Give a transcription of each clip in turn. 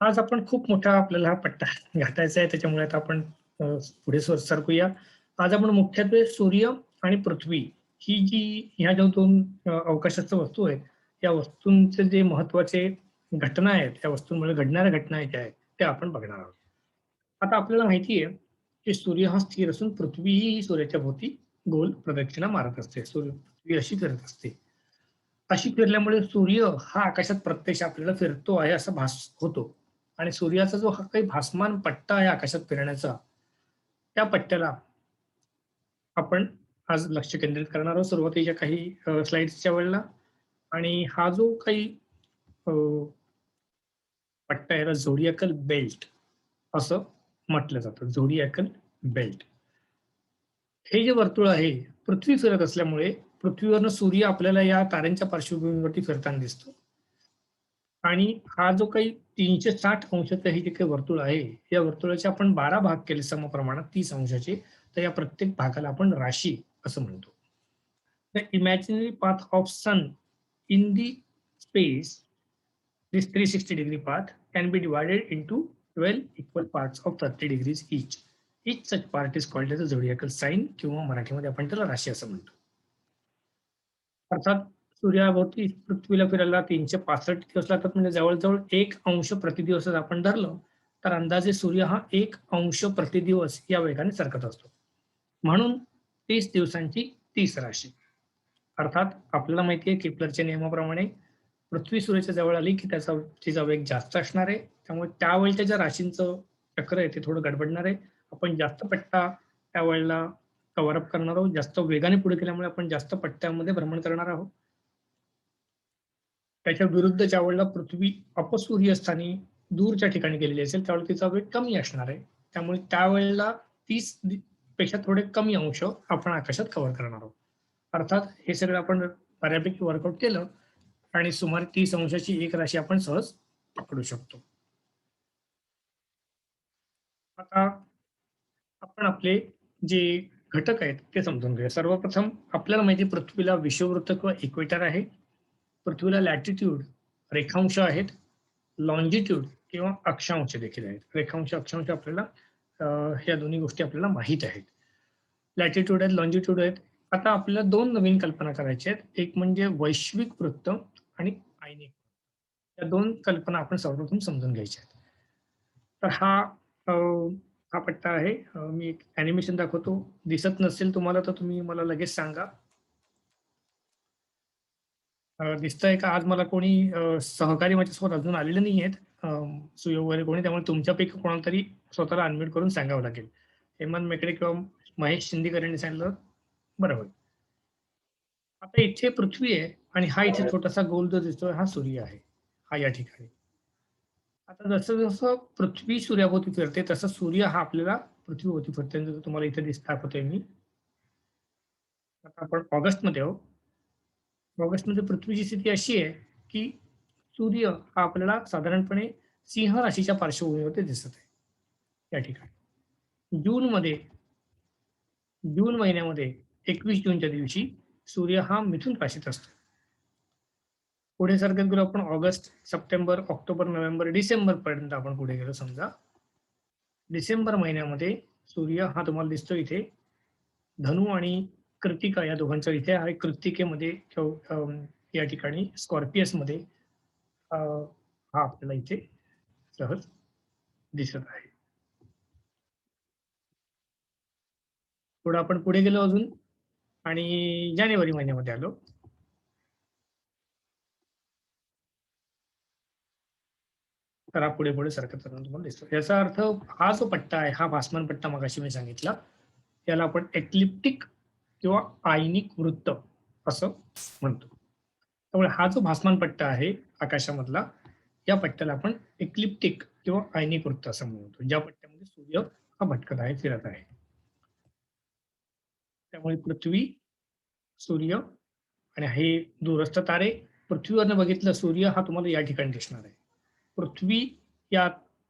आज आपण खूप मोठा आपल्याला हा पट्टा गाठायचा आहे. त्याच्यामुळे आता आपण अ, पुढे सरकूया. आज आपण मुख्यत्वे सूर्य आणि पृथ्वी ही जी ह्या ज्या 2 अवकाशाच्या वस्तू आहेत, या वस्तूंचे जे महत्त्वाचे घटना आहेत, या वस्तूंमुळे घडणाऱ्या घटना ज्या आहेत, त्या आपण बघणार आहोत. आता आपल्याला माहिती आहे, की सूर्य हा स्थिर असून पृथ्वीही ही सूर्याच्या भोवती गोल प्रदक्षिणा मारत असते. पृथ्वी अशी फिरत असते. अशी फिरल्यामुळे सूर्य हा आकाशात प्रत्यक्ष आपल्याला फिरतो आहे असा भास होतो. आणि सूर्याचा जो हा काही भासमान पट्टा आहे आकाशात फिरण्याचा, त्या पट्ट्याला आपण आज लक्ष केंद्रित करणार आहोत सुरुवातीच्या काही स्लाइड्सच्या वेळेला. आणि हा जो काही अ, पट्टा आहे याला झोडिएकल बेल्ट असं म्हटलं जातं. झोडिएकल बेल्ट. हे जे वर्तुळ आहे, पृथ्वी फिरत असल्यामुळे पृथ्वीवरनं सूर्य आपल्याला या ताऱ्यांच्या पार्श्वभूमीवरती फिरताना दिसतो. आणि हा जो काही 360 अंशाचं हे जे काही वर्तुळ आहे, या वर्तुळाचे आपण 12 भाग केले समप्रमाणात 30 अंशाचे, तर या प्रत्येक भागाला आपण राशी असं म्हणतो. The imaginary path of sun in the space, this 360-degree path can be divided into 12 equal parts of 30 degrees each. Each such part is called as a zodiacal sign किंवा मराठीमध्ये आपण त्याला राशी असं म्हणतो. अर्थात सूर्याभोवती पृथ्वीला फिरायला 365 दिवस लागतात, म्हणजे जवळ-जवळ 1 अंश प्रतिदिवस जर आपण धरलं, तर अंदाजे सूर्य हा 1 अंश प्रतिदिवस या वेगाने सरकत असतो. म्हणून 30 दिवसांची 30 राशी. अर्थात आपल्याला माहिती आहे केप्लरच्या नियमाप्रमाणे पृथ्वी सूर्याच्या जवळ आली, की तिचा वेग जास्त असणार आहे. त्यामुळे त्यावेळच्या ज्या राशींचं चक्र आहे ते थोडं गडबडणार आहे. आपण जास्त पट्टा त्यावेळेला कव्हर अप करणार आहोत. जास्त वेगाने पुढे गेल्यामुळे आपण जास्त पट्ट्यामध्ये भ्रमण करणार आहोत. त्याच्या विरुद्ध ज्यावेळेला पृथ्वी अपसूर्यस्थानी दूरच्या ठिकाणी गेलेली असेल, त्यावेळेला तिचा वेग कमी असणार आहे. त्यामुळे त्यावेळेला 30 पेक्षा थोडे कमी अंश आपण आकाशात कव्हर करणार आहोत. अर्थात हे सगळं आपण बऱ्यापैकी वर्कआउट केलं आणि सुमारे 30 अंशाची एक राशी आपण सहज पकडू शकतो. आता आपण आपले जे घटक आहेत ते समजून घेऊया. सर्वप्रथम आपल्याला माहिती आहे पृथ्वीला विषुववृत्त किंवा इक्वेटर आहे. पृथ्वीला लॅटिट्यूड रेखांश आहेत. लॉन्जिट्यूड किंवा अक्षांश देखील आहेत. रेखांश, अक्षांश आपल्याला ह्या दोन्ही गोष्टी आपल्याला माहीत आहेत. लॅटिट्यूड आहेत, लॉन्जिट्यूड आहेत. आता आपल्याला 2 नवीन कल्पना करायच्या आहेत. एक म्हणजे वैश्विक वृत्त आणि आयनिक. या 2 कल्पना आपण सर्वप्रथम समजून घ्यायच्या आहेत. तर अ, हा पट्टा आहे. मी एक ॲनिमेशन दाखवतो. दिसत नसेल तुम्हाला तर तुम्ही मला लगेच सांगा. दिसतंय का? आज मला कोणी सहकारी माझ्यासोबत अजून आलेले नाही आहेत. सुयोग वगैरे कोणी. त्यामुळे तुमच्यापैकी कोणाला तरी स्वतःला अनम्यूट करून सांगावं लागेल. हेमंत मेकडे किंवा महेश शिंदेकर यांनी सांगितलं बरं होईल. आता इथे पृथ्वी आहे आणि हा इथे छोटासा गोल जो दिसतोय हा सूर्य आहे. हा या ठिकाणी. आता जसं-जसं पृथ्वी सूर्याभोवती फिरते, तसं सूर्य हा आपल्याला पृथ्वीभोवती फिरतोय. जसं तुम्हाला इथे दाखवतोय मी. आता आपण ऑगस्टमध्ये आहोत. ऑगस्टमध्ये पृथ्वीची स्थिती अशी आहे, की सूर्य हा आपल्याला साधारणपणे सिंह राशीच्या पार्श्वभूमीवरती दिसत आहे, या ठिकाणी. जूनमध्ये जून महिन्यामध्ये 21 जूनच्या दिवशी सूर्य हा मिथुन राशीत असतो. पुढे सरकत गेलो आपण ऑगस्ट, सप्टेंबर, ऑक्टोबर, नोव्हेंबर, डिसेंबरपर्यंत आपण पुढे गेलो समजा. डिसेंबर महिन्यामध्ये सूर्य हा तुम्हाला दिसतो इथे धनु आणि कृत्तिका या दोघांचा इथे आहे. कृत्तिकेमध्ये या ठिकाणी स्कॉर्पियसमध्ये हा आपल्याला इथे सहज दिसत आहे. थोडं आपण पुढे गेलो अजून आणि जानेवारी महिन्यामध्ये आलो. तर हा पुढे-पुढे सरकताना तुम्हाला दिसतो. याचा अर्थ हा जो पट्टा आहे, हा भासमान पट्टा मगाशी मी सांगितला, याला आपण एक्लिप्टिक किंवा आयनिक वृत्त असं म्हणतो. त्यामुळे हा जो भासमान पट्टा आहे आकाशामधला, या पट्ट्याला आपण एक्लिप्टिक किंवा आयनिक वृत्त असं म्हणतो. ज्या पट्ट्यामध्ये सूर्य हा भटकत आहे, फिरत आहे. त्यामुळे पृथ्वी, सूर्य आणि हे दूरस्थ तारे. पृथ्वीवरनं बघितलं सूर्य हा तुम्हाला या ठिकाणी दिसणार आहे. पृथ्वी या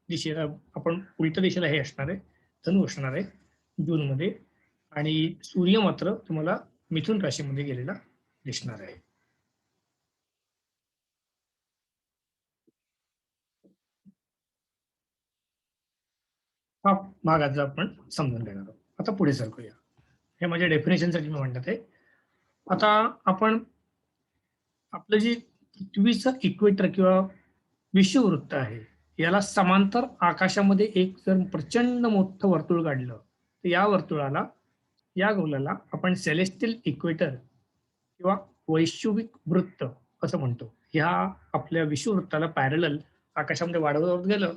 दिशेला आपण उलट दिशेला हे असणार आहे, धनु असणार आहे जूनमध्ये. आणि सूर्य मात्र तुम्हाला मिथुन राशीमध्ये गेलेला दिसणार आहे. भागाचं आपण समजून घेणार आहोत. आता पुढे सरकूया. हे माझ्या डेफिनेशनसाठी मी म्हणत आहे. आता आपण आपलं जे पृथ्वीचं इक्वेटर किंवा विषुववृत्त आहे, याला समांतर आकाशामध्ये एक जर प्रचंड मोठं वर्तुळ काढलं, तर या वर्तुळाला, या गोलाला आपण सेलेस्टियल इक्वेटर किंवा वैश्विक वृत्त असं म्हणतो. ह्या आपल्या विषुववृत्ताला पॅरलल आकाशामध्ये वाढवत गेलं,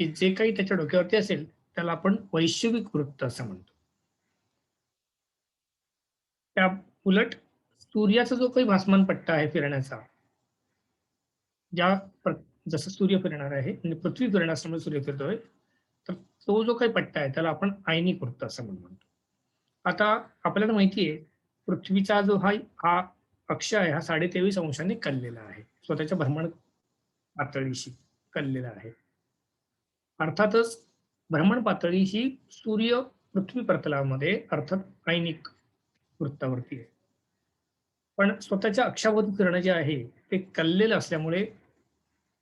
की जे काही त्याच्या डोक्यावरती असेल, त्याला आपण वैश्विक वृत्त असं म्हणतो. त्या उलट सूर्याचा जो काही भासमान पट्टा आहे फिरण्याचा, ज्या जसं सूर्य फिरणार आहे आणि पृथ्वी फिरणार असल्यामुळे सूर्य फिरतोय, तर तो जो काही पट्टा आहे त्याला आपण आयनिक वृत्त असं म्हणतो. आता आपल्याला माहिती आहे, पृथ्वीचा जो हा अक्ष आहे, हा 23.5 अंशांनी कललेला आहे. स्वतःच्या भ्रमण पातळीशी कललेला आहे. अर्थातच भ्रमण पातळी ही सूर्य पृथ्वी प्रतलामध्ये अर्थात आयनिक वृत्तावरती आहे. पण स्वतःच्या अक्षाभोवती फिरणं जे आहे ते कललेलं असल्यामुळे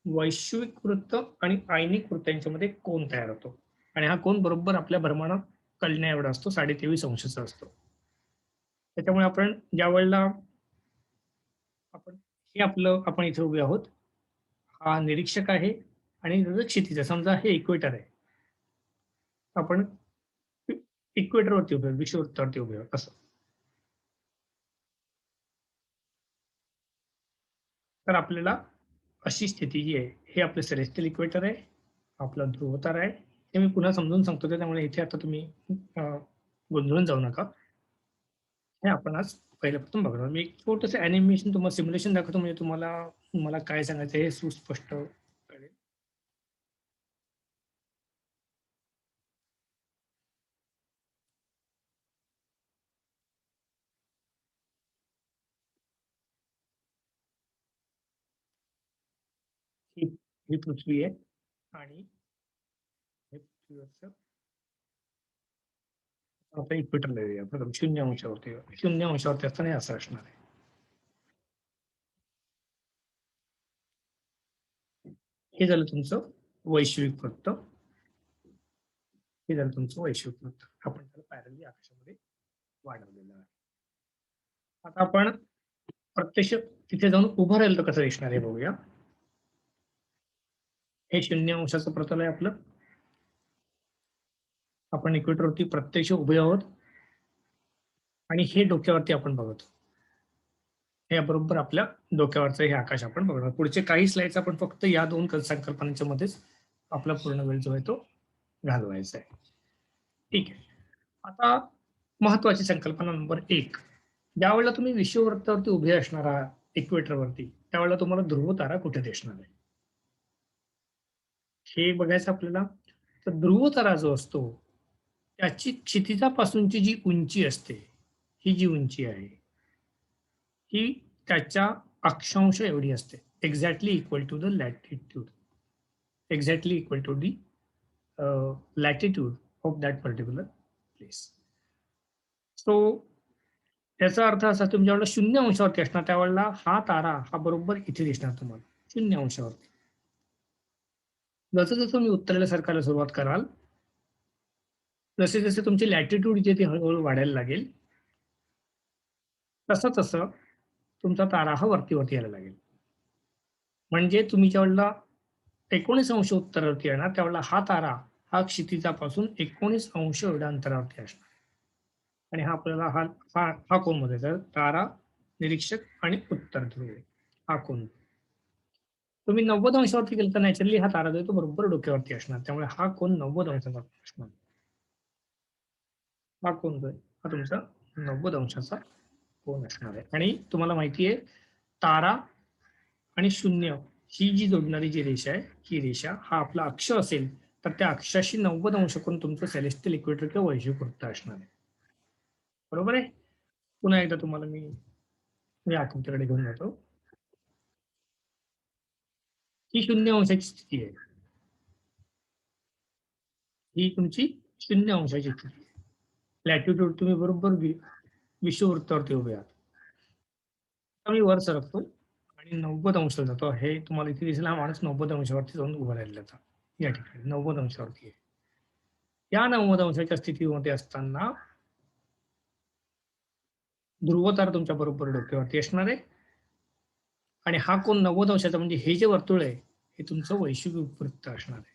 वैश्विक वृत्त आणि आयनिक वृत्त यांच्यामध्ये कोन तयार होतो. आणि हा कोन बरोबर आपल्या भ्रमण कलण्या एवढा असतो, 23.5 अंशाचा असतो. त्याच्यामुळे आपण ज्या वेळेला आपण इथे उभे आहोत, हा निरीक्षक आहे आणि क्षितिज समजा हे इक्वेटर आहे. आपण इक्वेटरवरती उभे आहोत, विषुववृत्तावरती उभे आहोत असं. तर आपल्याला अशी स्थिती जी आहे, हे आपलं सेलेस्टियल इक्वेटर आहे, आपला ध्रुवतारा आहे. हे मी पुन्हा समजून सांगतो, त्यामुळे इथे आता तुम्ही गोंधळून जाऊ नका. हे आपण आज पहिल्यापासून बघणार. मी एक छोटंसं ॲनिमेशन तुम्हाला सिम्युलेशन दाखवतो, म्हणजे तुम्हाला मला काय सांगायचं हे सुस्पष्ट कळेल. ही ही पृथ्वी आहे आणि हे पृथ्वीवरचं आता इक्वेटरला येऊया. प्रथम 0 अंशावरती. 0 अंशावरती असताना हे असं असणार आहे. हे झालं तुमचं वैश्विक वृत्त. हे झालं तुमचं वैश्विक वृत्त. आपण त्याला पॅरलली आकाशामध्ये वाढवलेलं आहे. आता आपण प्रत्यक्ष तिथे जाऊन उभं राहिलं तर कसं दिसणार आहे बघूया. हे 0 अंशाचं प्रतल आहे आपलं. आपण इक्वेटरवरती प्रत्यक्ष उभे आहोत आणि हे डोक्यावरती आपण बघतो. हे बरोबर आपल्या डोक्यावरचं हे आकाश आपण बघणार. पुढचे काही स्लाइड्स आपण फक्त या 2 संकल्पनांच्या मध्येच आपला पूर्ण वेळ जो आहे तो घालवायचा आहे. ठीक आहे. आता महत्वाची संकल्पना नंबर 1. ज्यावेळेला तुम्ही विषुववृत्तावरती उभे असणार आहात इक्वेटरवरती, त्यावेळेला तुम्हाला ध्रुवतारा कुठे दिसणार आहे? हे बघायचं आपल्याला. तर ध्रुवतारा जो असतो, त्याची क्षितिजापासूनची जी उंची असते, ही जी उंची आहे, ही त्याच्या अक्षांश एवढी असते. Exactly equal to the latitude. Exactly equal to the latitude of that particular place. So त्याचा अर्थ असा, तुम्ही ज्यावेळेला 0 अंशावरती असणार त्यावेळेला हा तारा हा बरोबर इथे दिसणार तुम्हाला 0 अंशावरती. जसं जसं मी उत्तरेला सरकायला सुरुवात कराल, जसे जसे तुमची लॅटिट्यूड जे ती हळूहळू वाढायला लागेल, तसं तसं तुमचा तारा हा वरती वरती यायला लागेल. म्हणजे तुम्ही ज्यावेळेला 19 अंश उत्तरावरती येणार त्यावेळेला हा तारा हा क्षितिजापासून 19 अंश एवढ्या अंतरावरती असणार. आणि हा आपल्याला हा हा हा कोण मोजायचा, तारा, निरीक्षक आणि उत्तर ध्रुव हा कोण. तुम्ही 90 अंशावरती गेलं तर नॅचरली हा तारा जो आहे तो बरोबर डोक्यावरती असणार. त्यामुळे हा कोण 90 अंशाचा असणार. हा कोण जो आहे हा तुमचा 90 अंशाचा कोण असणार आहे. आणि तुम्हाला माहिती आहे, तारा आणि 0 ही जी जोडणारी जी रेषा आहे, ही रेषा हा आपला अक्ष असेल तर त्या अक्षाशी 90 अंश कोण तुमचं सेलेस्टियल इक्वेटर किंवा वैश्विक वृत्त असणार आहे. बरोबर आहे. पुन्हा एकदा तुम्हाला मी या आकृतीकडे घेऊन जातो. ही 0 अंशाची स्थिती आहे. ही तुमची 0 अंशाची स्थिती आहे. लॅटिट्यूड तुम्ही बरोबर विषुववृत्तावरती उभे आहात. आता मी वर सरकतो आणि 90 अंश जातो. हे तुम्हाला इथे दिसेल, हा माणूस 90 अंशावरती जाऊन उभा राहिलेला होता. या ठिकाणी 90 अंशावरती आहे. या 90 अंशाच्या स्थितीमध्ये असताना ध्रुव तारा तुमच्या बरोबर डोक्यावरती असणार आहे आणि हा कोण 90 अंशाचा म्हणजे हे जे वर्तुळ आहे हे तुमचं वैश्विक वृत्त असणार आहे.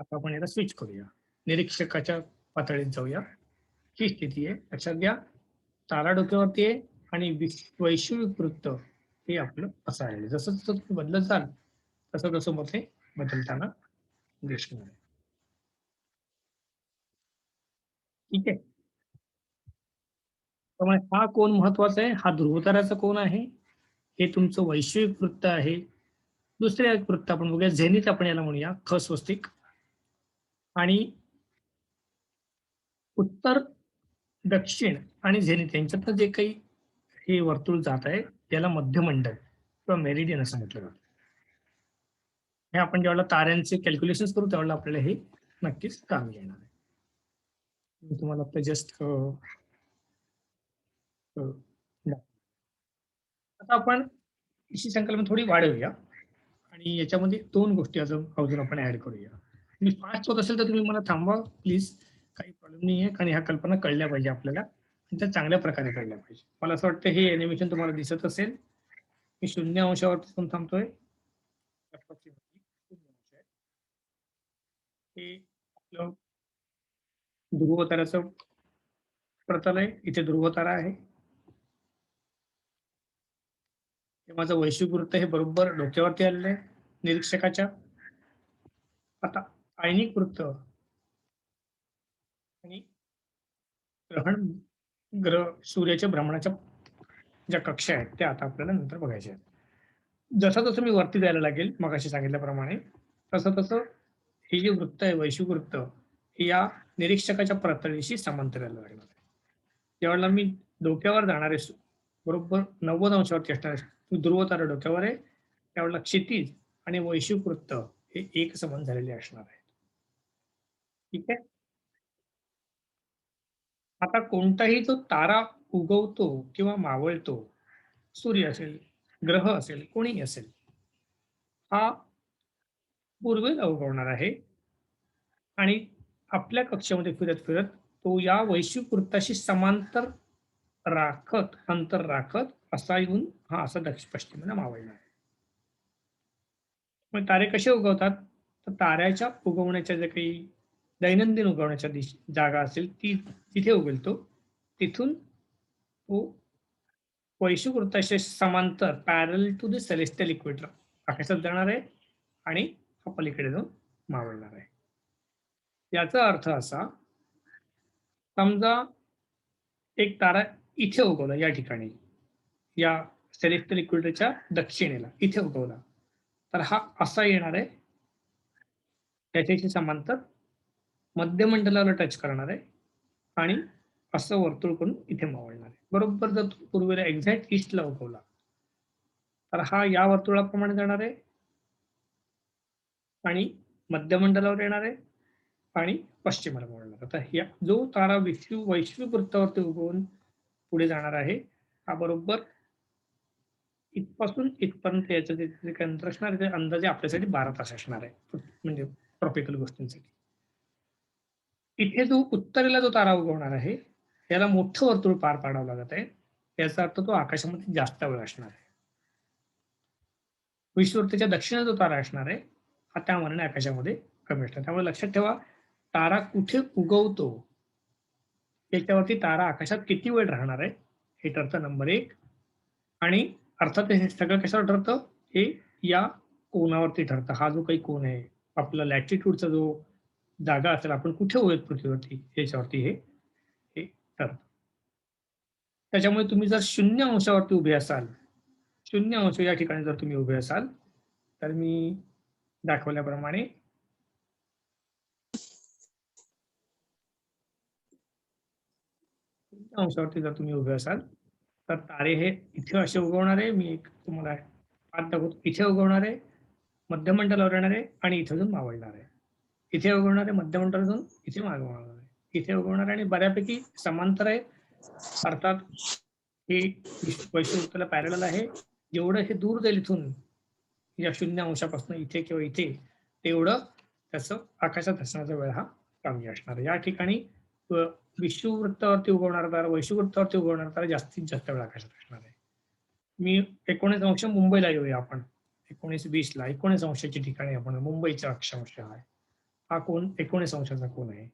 आता आपण याला स्विच करूया, निरीक्षकाच्या पातळीत जाऊया. ही स्थिती आहे, लक्षात घ्या. तारा डोक्यावरती आहे आणि वैश्विक वृत्त हे आपलं असं आहे. जसं जसं तुम्ही बदलत जाल तसं तसं मग ते बदलताना दिसणार आहे. ठीक आहे. त्यामुळे हा कोण महत्वाचा आहे, हा ध्रुवताराचा कोण आहे, हे तुमचं वैश्विक वृत्त आहे. दुसरे एक वृत्त आपण बघूया, झेनिथ आपण याला म्हणूया, ख स्वस्तिक. आणि उत्तर, दक्षिण आणि झेनिथ यांच्यातलं जे काही हे वर्तुळ जात आहे त्याला मध्यमंडल किंवा मेरिडियन असं म्हटलं जातं. हे आपण जेव्हा ताऱ्यांचे कॅल्क्युलेशन करू त्यावेळेला आपल्याला हे नक्कीच काम येणार आहे. मी तुम्हाला आता जस्ट आता आपण अशी संकल्पना थोडी वाढवूया आणि याच्यामध्ये दोन गोष्टी अजून आपण ऍड करूया. मी फास्ट होत असेल तर तुम्ही मला थांबवा प्लीज, काही प्रॉब्लेम नाही आहे, कारण ह्या कल्पना कळल्या पाहिजे आपल्याला आणि त्या चांगल्या प्रकारे कळल्या पाहिजे. मला असं वाटतं हे अॅनिमेशन तुम्हाला दिसत असेल. मी 0 अंशावरती पण थांबतोय. हे आपलं ध्रुवताराचं प्रतल आहे, इथे ध्रुवतारा आहे. हे माझं वैश्विक वृत्त हे बरोबर डोक्यावरती आलेलं आहे निरीक्षकाच्या. आता आयनिक वृत्त आणि ग्रहण ग्रह सूर्याच्या भ्रमणाच्या ज्या कक्षा आहेत त्या आता आपल्याला नंतर बघायच्या आहेत. जसं जसं मी वरती जायला लागेल मगाशी सांगितल्याप्रमाणे तसं तसं हे जे वृत्त आहे वैश्विक वृत्त हे या निरीक्षकाच्या प्रतलीशी समांतर यायला लागणार आहे. ज्यावेळेला मी डोक्यावर जाणारे बरोबर 90 अंशावरती असणारे ध्रुवतारा डोक्यावर आहे त्यावेळेला क्षितिज आणि वैश्विक वृत्त हे एक समान झालेले असणार आहे. ठीक आहे. आता कोणताही जो तारा उगवतो किंवा मावळतो, सूर्य असेल, ग्रह असेल, कोणीही असेल, हा पूर्वेला उगवणार आहे आणि आपल्या कक्षेमध्ये फिरत फिरत तो या वैश्विक वृत्ताशी समांतर राखत, अंतर राखत असा येऊन हा असा दक्षिण पश्चिमेला मावळणार आहे. मग तारे कसे उगवतात? तर ताऱ्याच्या उगवण्याच्या जे काही दैनंदिन उगवण्याच्या जागा असेल ती तिथे उगवेल तो. तिथून तो वैश्विक वृत्ताशी समांतर पॅरल टू द सेलेस्टियल इक्वेटर आकाशात जाणार आहे आणि हा पलीकडे जाऊन मावळणार आहे. याचा अर्थ असा, समजा एक तारा इथे उगवला या ठिकाणी, या सेलेस्टियल इक्वेटरच्या दक्षिणेला इथे उगवला, तर हा असा येणार आहे, त्याच्याशी समांतर मध्यमंडलाला टच करणार आहे आणि असं वर्तुळ करून इथे मावळणार आहे. बरोबर जर पूर्वेला एक्झॅक्ट ईस्टला उगवला तर हा या वर्तुळाप्रमाणे जाणार आहे आणि मध्यमंडलावर येणार आहे आणि पश्चिमेला वळणार. आता या जो तारा वैश्विक वृत्तावरती उगवून पुढे जाणार आहे हा बरोबर इथपासून इथपर्यंत याचं जे काही अंतर असणार आहे ते अंदाजे आपल्यासाठी 12 तास असणार आहे, म्हणजे ट्रॉपिकल गोष्टींसाठी. इथे जो उत्तरेला जो तारा उगवणार आहे त्याला मोठं वर्तुळ पार पाडावं लागत आहे, याचा अर्थ तो आकाशामध्ये जास्त वेळ असणार आहे. विषुववृत्ताच्या दक्षिणेला जो तारा असणार आहे हा त्या मानाने आकाशामध्ये कमी असणार. त्यामुळे लक्षात ठेवा, तारा कुठे उगवतो याच्यावरती तारा आकाशात किती वेळ राहणार आहे हे ठरतं नंबर 1. आणि अर्थात हे सगळं कशावर ठरतं, हे या कोनावरती ठरतं. हा जो काही कोन आहे आपला लॅटिट्यूडचा जो जागा असेल, आपण कुठे उभे पृथ्वीवरती याच्यावरती हे ठरतं. त्याच्यामुळे तुम्ही जर 0 अंशावरती उभे असाल, 0 अंश या ठिकाणी जर तुम्ही उभे असाल तर मी दाखवल्याप्रमाणे अंशावरती जर तुम्ही उभे असाल तर तारे हे इथे असे उगवणार आहे. मी एक तुम्हाला पाठ दाखवतो. इथे उगवणार आहे, मध्यमंडलावर येणार आहे आणि इथे जाऊन मावळणार आहे. इथे उगवणार आहे, मध्यमंडलावर जाऊन इथे मावळणार आहे. इथे उगवणार आहे आणि बऱ्यापैकी समांतर आहे. अर्थात हे वैश्विकवृत्ताला पॅरलल आहे. जेवढं हे दूर जाईल इथून या 0 अंशापासून इथे किंवा इथे तेवढं त्याचं आकाशात असण्याचा वेळ हा कमी असणार आहे. या ठिकाणी विषुववृत्तावरती उगवणारा तारा, वैषुववृत्तावरती उगवणारा तारा जास्तीत जास्त वेळ आकाशात असणार आहे. मी 19 अंश मुंबईला येऊया आपण. 19-20ला 19 अंशाची ठिकाणी आपण मुंबईचा अक्षांश आहे. हा कोण 19 अंशाचा कोण आहे.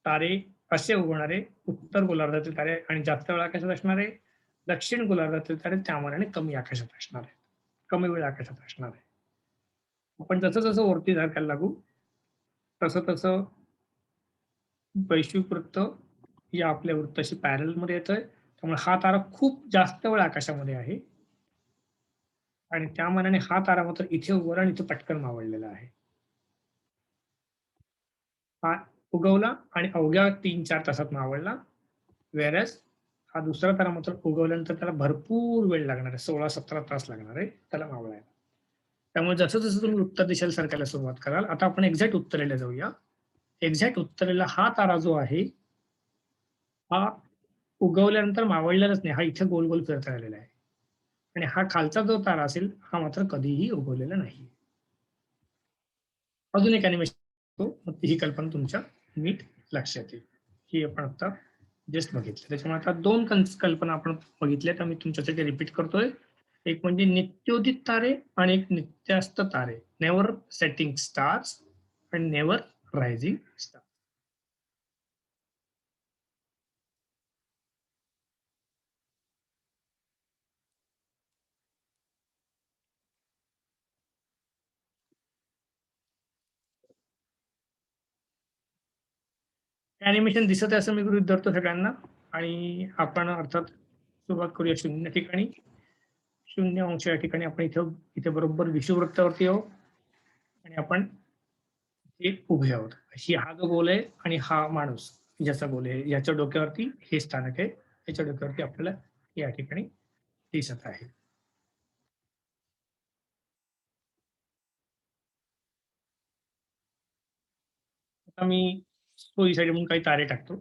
तारे असे उगवणारे उत्तर गोलार्धातील तारे आणि जास्त वेळ आकाशात असणारे, दक्षिण गोलार्धातील तारे त्या मानाने कमी आकाशात असणार आहे. कमी वेळ आकाशात असणार आहे. आपण जसं जसं वरती सरकायला लागू तसं तसं वैश्विक वृत्त या आपल्या वृत्ताशी पॅरल मध्ये येतोय. त्यामुळे हा तारा खूप जास्त वेळ आकाशामध्ये आहे आणि त्या मानाने हा तारा मात्र इथे उगवला आणि इथे पटकन मावळलेला आहे. हा उगवला आणि अवघ्या 3-4 तासात मावळला. व्हेरॅज हा दुसरा तारा मात्र उगवल्यानंतर त्याला भरपूर वेळ लागणार आहे. 16-17 तास लागणार आहे त्याला मावळायला. त्यामुळे जसं जसं तुम्ही उत्तर दिशेला सरकायला सुरुवात कराल, आता आपण एक्झॅक्ट उत्तरेला जाऊया. एक्झॅक्ट उत्तरेला हा तारा जो आहे, हा उगवल्यानंतर मावळलेलाच नाही. हा इथे गोल गोल फिरत राहिलेला आहे. आणि हा खालचा जो तारा असेल, हा मात्र कधीही उगवलेला नाही. अजून एक अॅनिमेशन ही कल्पना तुमच्या नीट लक्षात येईल. ही आपण आता जस्ट बघितली. त्याच्यामुळे आता 2 कल्पना आपण बघितल्या, तर मी तुमच्यासाठी रिपीट करतोय. एक म्हणजे नित्योदित तारे आणि एक नित्यास्त तारे. नेव्हर सेटिंग स्टार्स आणि नेव्हर रायझिंग स्टार. अॅनिमेशन दिसत आहे असं मी गृहीत धरतो सगळ्यांना आणि आपण अर्थात सुरुवात करूया 0 ठिकाणी. 0 अंश या ठिकाणी आपण इथे बरोबर विषुववृत्तावरती येऊ आणि आपण हे उभे आहोत. हा जो गोल आहे आणि हा माणूस ज्याचा गोल आहे याच्या डोक्यावरती हे स्थानक आहे. याच्या डोक्यावरती आपल्याला या ठिकाणी दिसत आहे. आता मी सोयीसाठी म्हणून काही तारे टाकतो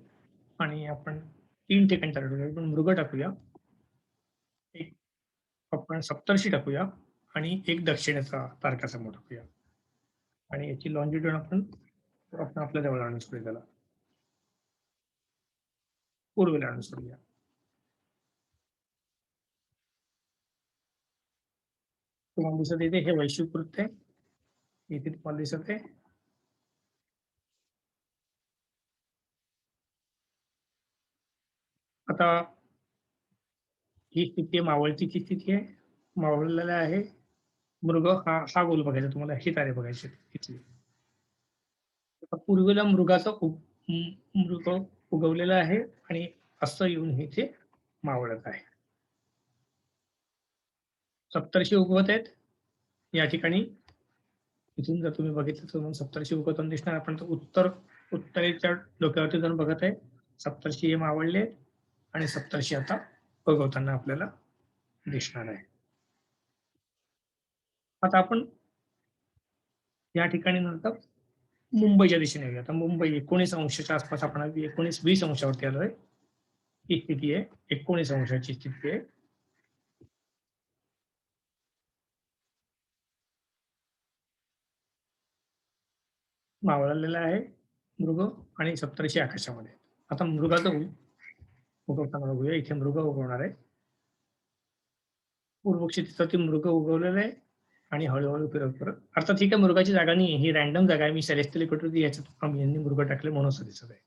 आणि आपण 3 ठिकाणी तारे टाकूया. आपण मृग टाकूया, एक आपण सप्तर्षी टाकूया आणि एक दक्षिणेचा तारकासमूह टाकूया आणि याची लॉन्जिट्यूड आपण आपल्या जवळ आणून सोडूया त्याला. पूर्वेला आणून सोडूया. तुम्हाला दिसत येते हे वैश्विक वृत्त आहे. इथे तुम्हाला दिसत आहे. आता ही स्थिती आहे, मावळतीची स्थिती आहे. मावळलेला आहे. मृग हा गोल बघायचा तुम्हाला, ही तारे बघायची इथली. पूर्वेला मृग उगवलेला आहे आणि असं येऊन हे इथे मावळत आहे. सप्तर्षी उगवत आहेत या ठिकाणी. इथून जर तुम्ही बघितलं तर तुम्हाला सप्तर्षी उगवताना दिसणार. आपण उत्तरेच्या डोक्यावरती जाऊन बघत आहे. सप्तर्षी हे मावळले आणि सप्तर्षी आता उगवताना आपल्याला दिसणार आहे. आता आपण या ठिकाणी नंतर मुंबईच्या दिशेने येऊया. आता मुंबई 19 अंशाच्या आसपास आपण 19-20 अंशावरती आलोय. ही स्थिती आहे 19 अंशाची स्थिती आहे. मावळलेला आहे मृग आणि सप्तर्षी आकाशामध्ये. आता मृगाचं उगवताना बघूया. इथे मृग उगवणार आहे. पूर्व क्षितिजावरती मृग उगवलेला आहे आणि हळूहळू फिरत फिरत, अर्थात ही काही मृगाची जागा नाही, ही रॅन्डम जागा आहे. मी सेलेस्टियल इक्वेटरवरती याच्यात यांनी मृग टाकले म्हणून असं दिसत आहे.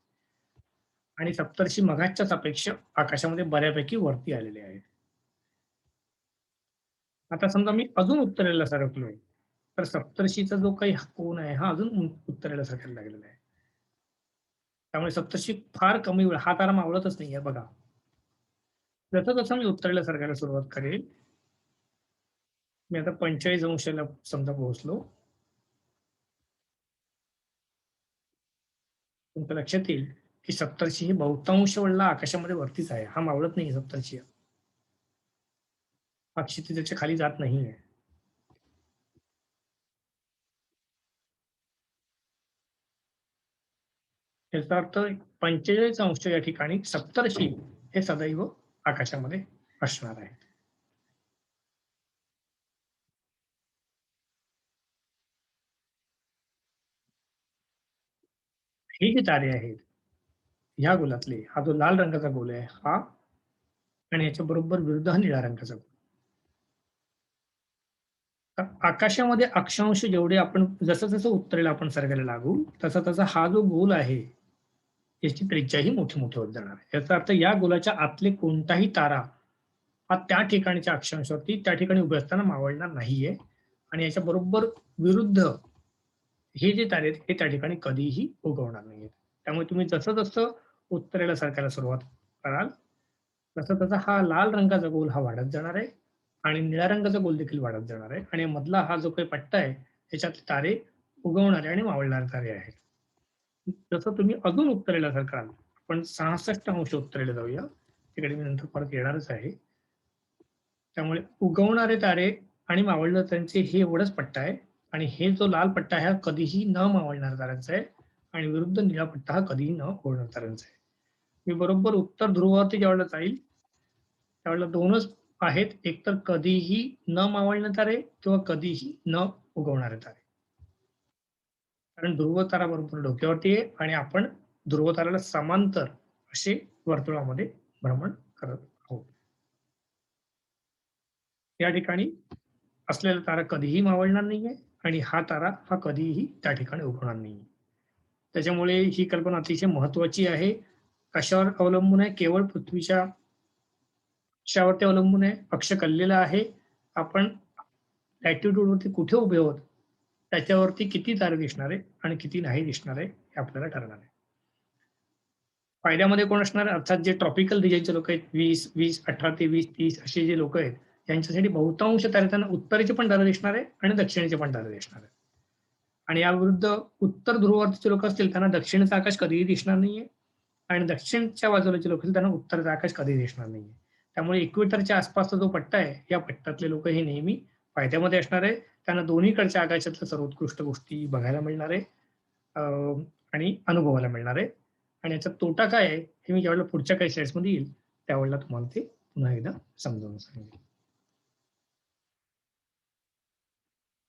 आणि सप्तर्षी मघाच्या सापेक्ष आकाशामध्ये बऱ्यापैकी वरती आलेले आहेत. आता समजा मी अजून उत्तरेला सरकलोय, तर सप्तर्षीचा जो काही कोन आहे हा अजून उत्तरेला सरकायला लागलेला आहे. त्यामुळे सप्तर्षी फार कमी वेळ, हा तारा मावळतच नाहीये बघा. जसं जसं मी उत्तरेला सरकायला सुरुवात करेल, मी आता 45 अंशाला समजा पोहोचलो, तुमच्या लक्षात येईल की सप्तर्षी ही बहुतांश वेळेला आकाशामध्ये वरतीच आहे. हा मावळत नाही सप्तर्षी. हा क्षितिजाच्या खाली जात नाहीये. याचा अर्थ 45 अंश या ठिकाणी सप्तर्षी हे सदैव आकाशामध्ये असणार आहे. हे जे तारे आहेत ह्या गोलातले, हा जो लाल रंगाचा गोल आहे हा, आणि याच्या बरोबर विरुद्ध हा निळ्या रंगाचा गोल. तर आकाशामध्ये अक्षांश जेवढे आपण जसं जसं उत्तरेला आपण सरकायला लागू, तसा तसा हा जो गोल आहे याची त्रिज्याही मोठी मोठी होत जाणार आहे. याचा अर्थ या गोलाच्या आतले कोणताही तारा हा त्या ठिकाणच्या अक्षांशावरती त्या ठिकाणी उभे असताना मावळणार नाहीये, आणि याच्या बरोबर विरुद्ध हे जे तारे आहेत हे त्या ठिकाणी कधीही उगवणार नाहीयेत. त्यामुळे तुम्ही जसं जसं उत्तरेला सरकायला सुरुवात कराल, तसा तसा हा लाल रंगाचा गोल हा वाढत जाणार आहे, आणि निळ्या रंगाचा गोल देखील वाढत जाणार आहे, आणि मधला हा जो काही पट्टा आहे त्याच्यात तारे उगवणारे आणि मावळणारे तारे आहेत. जसं तुम्ही अजून उत्तरेला सरकाल, आपण 66° उत्तरेला जाऊया, तिकडे मी नंतर परत येणारच आहे. त्यामुळे उगवणारे तारे आणि मावळणारे ताऱ्यांचे हे एवढंच पट्टा आहे, आणि हे जो लाल पट्टा आहे हा कधीही न मावळणाऱ्या ताऱ्यांचा आहे, आणि विरुद्ध निळा पट्टा हा कधीही न उगवणाऱ्या ताऱ्यांचा आहे. मी बरोबर उत्तर ध्रुवावरती ज्यावेळेला जाईल त्यावेळेला दोनच आहेत, एक तर कधीही न मावळणारे तारे किंवा कधीही न उगवणारे तारे. कारण ध्रुव तारा बरोबर डोक्यावरती आहे, आणि आपण ध्रुव ताऱ्याला समांतर असे वर्तुळामध्ये भ्रमण करत आहोत. या ठिकाणी असलेला तारा कधीही मावळणार नाहीये, आणि हा तारा हा कधीही त्या ठिकाणी उगवणार नाहीये. त्याच्यामुळे ही कल्पना अतिशय महत्वाची आहे. कशावर अवलंबून आहे? केवळ पृथ्वीच्या अक्षावरती अवलंबून आहे. अक्ष कललेला आहे. आपण लॅटिट्यूडवरती कुठे उभे आहोत त्याच्यावरती किती तारे दिसणार आहे आणि किती नाही दिसणार आहे हे आपल्याला ठरवणार आहे. फायद्यामध्ये कोण असणार? अर्थात जे ट्रॉपिकल रिजनचे लोक आहेत, 20, 18 ते 20, 30 असे जे लोक आहेत, यांच्यासाठी बहुतांश तारे त्यांना उत्तरेचे पण तारे दिसणार आहे आणि दक्षिणेचे पण तारे दिसणार आहे. आणि याविरुद्ध उत्तर ध्रुवावरचे लोक असतील त्यांना दक्षिणेचं आकाश कधीही दिसणार नाहीये, आणि दक्षिणच्या बाजूला जे लोक असतील त्यांना उत्तरेचं आकाश कधीही दिसणार नाहीये. त्यामुळे इक्वेटरच्या आसपासचा जो पट्टा आहे, या पट्ट्यातले लोक हे नेहमी फायद्यामध्ये असणार आहे. त्यांना दोन्हीकडच्या आकाशातल्या सर्वोत्कृष्ट गोष्टी बघायला मिळणार आहे, आणि अनुभवायला मिळणार आहे. आणि याचा तोटा काय आहे हे मी ज्यावेळेला पुढच्या काही स्लाइड्समध्ये येईल त्यावेळेला तुम्हाला ते पुन्हा एकदा समजावून सांगेन.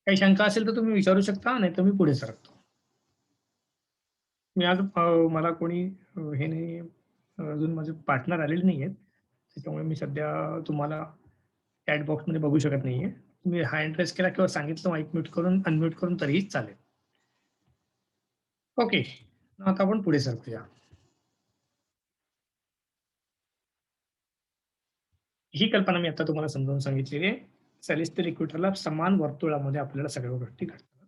काही शंका असेल तर तुम्ही विचारू शकता, नाही तर मी पुढे सरकतो. मी आज मला कोणी हे नाही, अजून माझे पार्टनर आलेले नाही आहेत, त्याच्यामुळे मी सध्या तुम्हाला चॅट बॉक्समध्ये बघू शकत नाहीये. तुम्ही हँड रेस केला किंवा सांगितलं माईक म्यूट करून अनम्यूट करून तरीही चालेल. ओके, आता आपण पुढे सरकूया. ही कल्पना मी आता तुम्हाला समजावून सांगितलेली आहे. सेलेस्टियल इक्वेटरला समान वर्तुळामध्ये आपल्याला सगळ्या गोष्टी घडतात.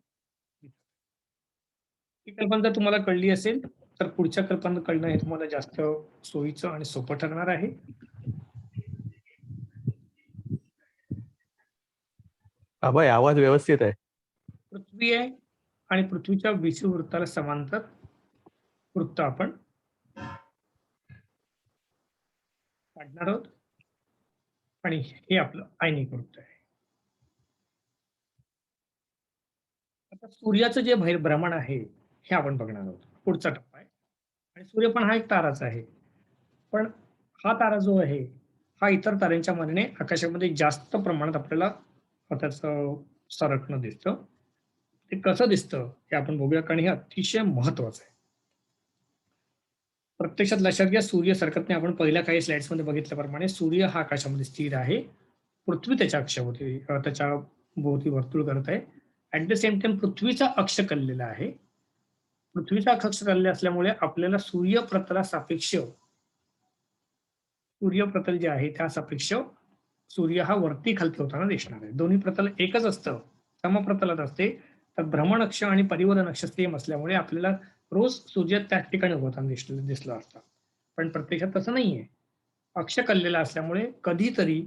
ही कल्पना जर तुम्हाला कळली असेल तर पुढच्या कल्पना कळणं हे तुम्हाला जास्त सोयीचं आणि सोपं ठरणार आहे. अभय, आवाज व्यवस्थित आहे. पृथ्वी आहे, आणि पृथ्वीच्या विषुववृत्ताला समांतर वृत्त आपण काढणार आहोत, आणि हे आपलं आयनिक वृत्त आहे. आता सूर्याचं जे भ्रमण आहे हे आपण बघणार आहोत, पुढचा टप्पा आहे. आणि सूर्य पण हा एक ताराच आहे, पण हा तारा जो आहे हा इतर ताऱ्यांच्या मानाने आकाशामध्ये जास्त प्रमाणात आपल्याला त्याचं सरकणं दिसतं. ते कसं दिसतं हे आपण बघूया, कारण हे अतिशय महत्वाचं आहे. प्रत्यक्षात लक्षात घ्या, सूर्य सरकत नाही. आपण पहिल्या काही स्लाइड्स मध्ये बघितल्याप्रमाणे सूर्य हा आकाशामध्ये स्थिर आहे, पृथ्वी त्याच्या अक्षाभोवती त्याच्या भोवती वर्तुळ करत आहे. ऍट द सेम टाइम पृथ्वीचा अक्ष कललेला आहे. पृथ्वीचा अक्ष कलले असल्यामुळे आपल्याला सूर्यप्रतल जे आहे त्या सापेक्ष सूर्य हा वरती खालती होताना दिसणार आहे. दोन्ही प्रतल एकच असतं, समप्रतलात असते, तर भ्रमण अक्ष आणि परिवलन अक्ष सेम असल्यामुळे आपल्याला रोज सूर्य त्याच ठिकाणी होताना दिसला असता. पण प्रत्यक्षात तसं नाहीये. अक्ष कललेला असल्यामुळे कधीतरी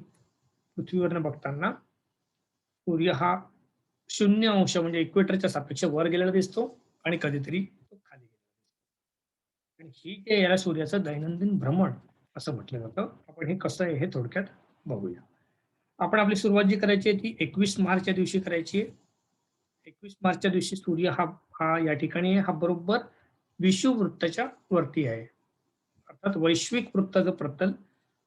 पृथ्वीवरनं बघताना सूर्य हा 0° म्हणजे इक्वेटरच्या सापेक्ष वर गेलेला दिसतो, आणि कधीतरी तो खाली गेलेला दिसतो. आणि ही जे याला सूर्याचं दैनंदिन भ्रमण असं म्हटलं जातं. आपण हे कसं आहे हे थोडक्यात बघूया. आपण आपली सुरुवात जी करायची आहे ती 21 मार्चच्या दिवशी करायची आहे. 21 मार्चच्या दिवशी सूर्य हा हा या ठिकाणी हा बरोबर विषुववृत्ताच्या वरती आहे. अर्थात वैश्विक वृत्ताचं प्रतल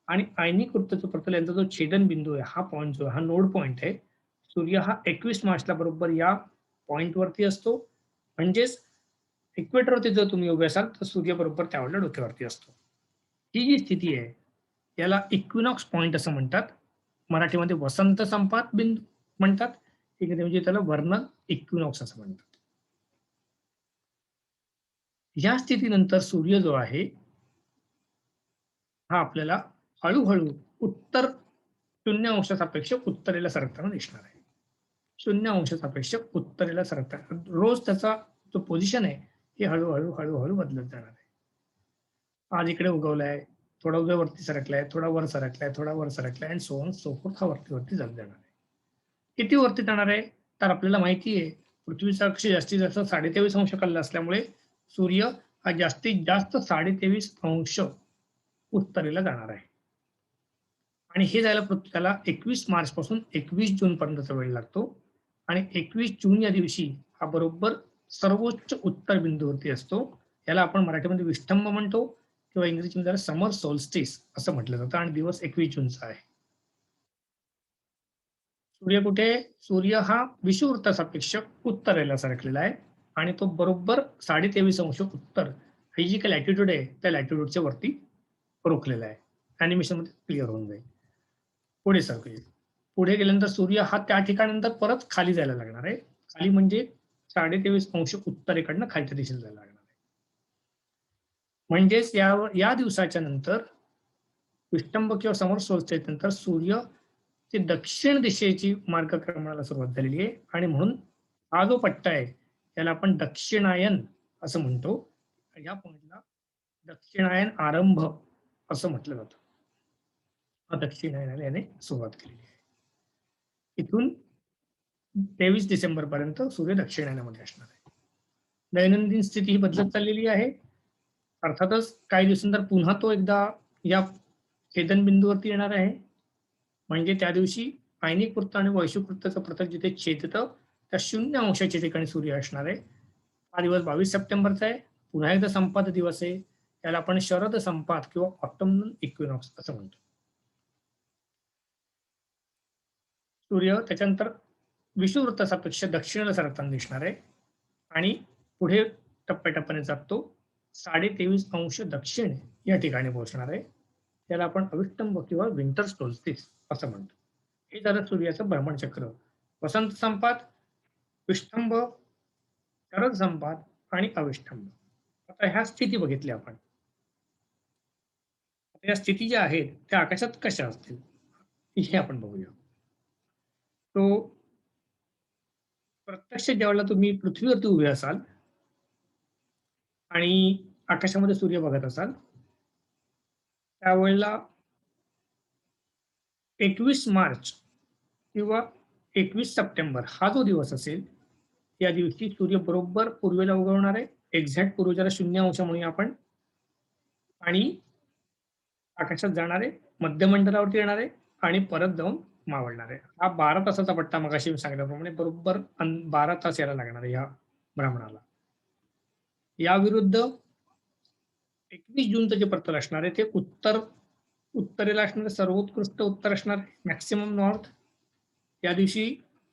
आणि आयनिक वृत्ताचं प्रतल यांचा जो छेदन बिंदू आहे, हा पॉईंट जो हा नोड पॉईंट आहे. सूर्य हा 21 मार्चला बरोबर या पॉईंट वरती असतो. म्हणजेच इक्वेटरवरती जर तुम्ही उभे असाल तर सूर्य बरोबर त्यावेळेला डोक्यावरती असतो. ही जी स्थिती आहे याला इक्विनॉक्स पॉइंट असं म्हणतात. मराठीमध्ये वसंत संपात बिंदू म्हणतात. इंग्रजीमध्ये त्याला वर्नल इक्विनॉक्स असं म्हणतात. या स्थितीनंतर सूर्य जो आहे हा आपल्याला हळूहळू उत्तर 0 सापेक्ष उत्तरेला सरकताना दिसणार आहे. 0 सापेक्ष उत्तरेला सरकताना रोज त्याचा जो पोझिशन आहे हे हळूहळू हळूहळू बदलत जाणार आहे. आज इकडे उगवलाय, थोडा उद्या वरती सरकलाय, थोडा वर सरकलाय, थोडा वर सरकलाय आणि सो ऑन सो फोर्थ हा वरती जात जाणार आहे. किती वरती जाणार आहे तर आपल्याला माहिती आहे पृथ्वीचा अक्ष जास्तीत जास्त 23.5 कल्ला असल्यामुळे सूर्य हा जास्तीत जास्त 23.5 उत्तरेला जाणार आहे. आणि हे जायला त्याला 21 मार्च पासून 21 जून पर्यंतचा वेळ लागतो. आणि 21 जून या दिवशी हा बरोबर सर्वोच्च उत्तर बिंदूवरती असतो. याला आपण मराठीमध्ये विष्टंभ म्हणतो किंवा इंग्रजीमध्ये त्याला समर सोल्स्टिस असं म्हटलं जातं आणि दिवस 21 जूनचा आहे. सूर्य कुठे? सूर्य हा विषुववृत्तासापेक्ष उत्तरेला सरकलेला आहे आणि तो बरोबर 23.5 उत्तर ही जी काही लॅटिट्यूड आहे त्या लॅटिट्यूडच्या वरती रोखलेला आहे. अॅनिमेशन मध्ये क्लिअर होऊन जाईल. पुढे सरकूया. पुढे गेल्यानंतर सूर्य हा त्या ठिकाणानंतर परत खाली जायला लागणार आहे. खाली म्हणजे 23.5 उत्तरेकडनं खालच्या दिशेला जायला लागणार आहे. म्हणजेच या दिवसाच्या नंतर विष्टंभ किंवा समर सोल्स्टिस नंतर सूर्य ची दक्षिण दिशेची मार्गक्रमणाला सुरुवात झालेली आहे आणि म्हणून हा जो पट्टा आहे त्याला आपण दक्षिणायन असं म्हणतो. या पॉइंटला दक्षिणायन आरंभ असं म्हटलं जातं. दक्षिणायनाला याने सुरुवात केलेली आहे. इथून 23 डिसेंबर पर्यंत सूर्य दक्षिणायनामध्ये असणार आहे. दैनंदिन स्थिती ही बदलत चाललेली आहे. अर्थातच काही दिवसांनंतर पुन्हा तो एकदा या छेदनबिंदूवरती येणार आहे. म्हणजे त्या दिवशी आयनिक वृत्त आणि वैश्विक वृत्ताचं प्रतल जिथे छेदतं त्या 0 ठिकाणी सूर्य असणार आहे. हा दिवस 22 सप्टेंबरचा आहे. पुन्हा एकदा संपात दिवस आहे. त्याला आपण शरद संपात किंवा ऑटोमनल इक्विनॉक्स असं म्हणतो. सूर्य त्याच्यानंतर विषुववृत्तासापेक्ष दक्षिणेला सरकताना दिसणार आहे आणि पुढे टप्प्याटप्प्याने जातो 23.5 दक्षिण या ठिकाणी पोहोचणार आहे. त्याला आपण अविष्टंभ किंवा विंटर सोल्स्टिस असं म्हणतो. हे झालं सूर्याचं भ्रमणचक्र. वसंत संपात, विष्टंभ, शरद संपात आणि अविष्टंभ. आता ह्या स्थिती बघितल्या आपण. या स्थिती ज्या आहेत त्या आकाशात कशा असतील हे आपण बघूया. तो प्रत्यक्ष ज्यावेळेला तुम्ही पृथ्वीवरती उभे असाल आणि आकाशामध्ये सूर्य बघत असाल त्यावेळेला 21 मार्च किंवा 21 सप्टेंबर हा जो दिवस असेल या दिवशी सूर्य बरोबर पूर्वेला उगवणार आहे. एक्झॅक्ट पूर्वेला 0 म्हणूया आपण. आणि आकाशात जाणार आहे, मध्यमंडलावरती येणार आहे आणि परत जाऊन मावळणार आहे. हा 12 तासाचा पट्टा मगाशी मी सांगितल्याप्रमाणे बरोबर 12 तास यायला लागणार आहे या भ्रमणाला. या विरुद्ध 21 जूनचं जे प्रतल असणार आहे ते उत्तरेला असणार, सर्वोत्कृष्ट उत्तर असणार, मॅक्सिमम नॉर्थ. या दिवशी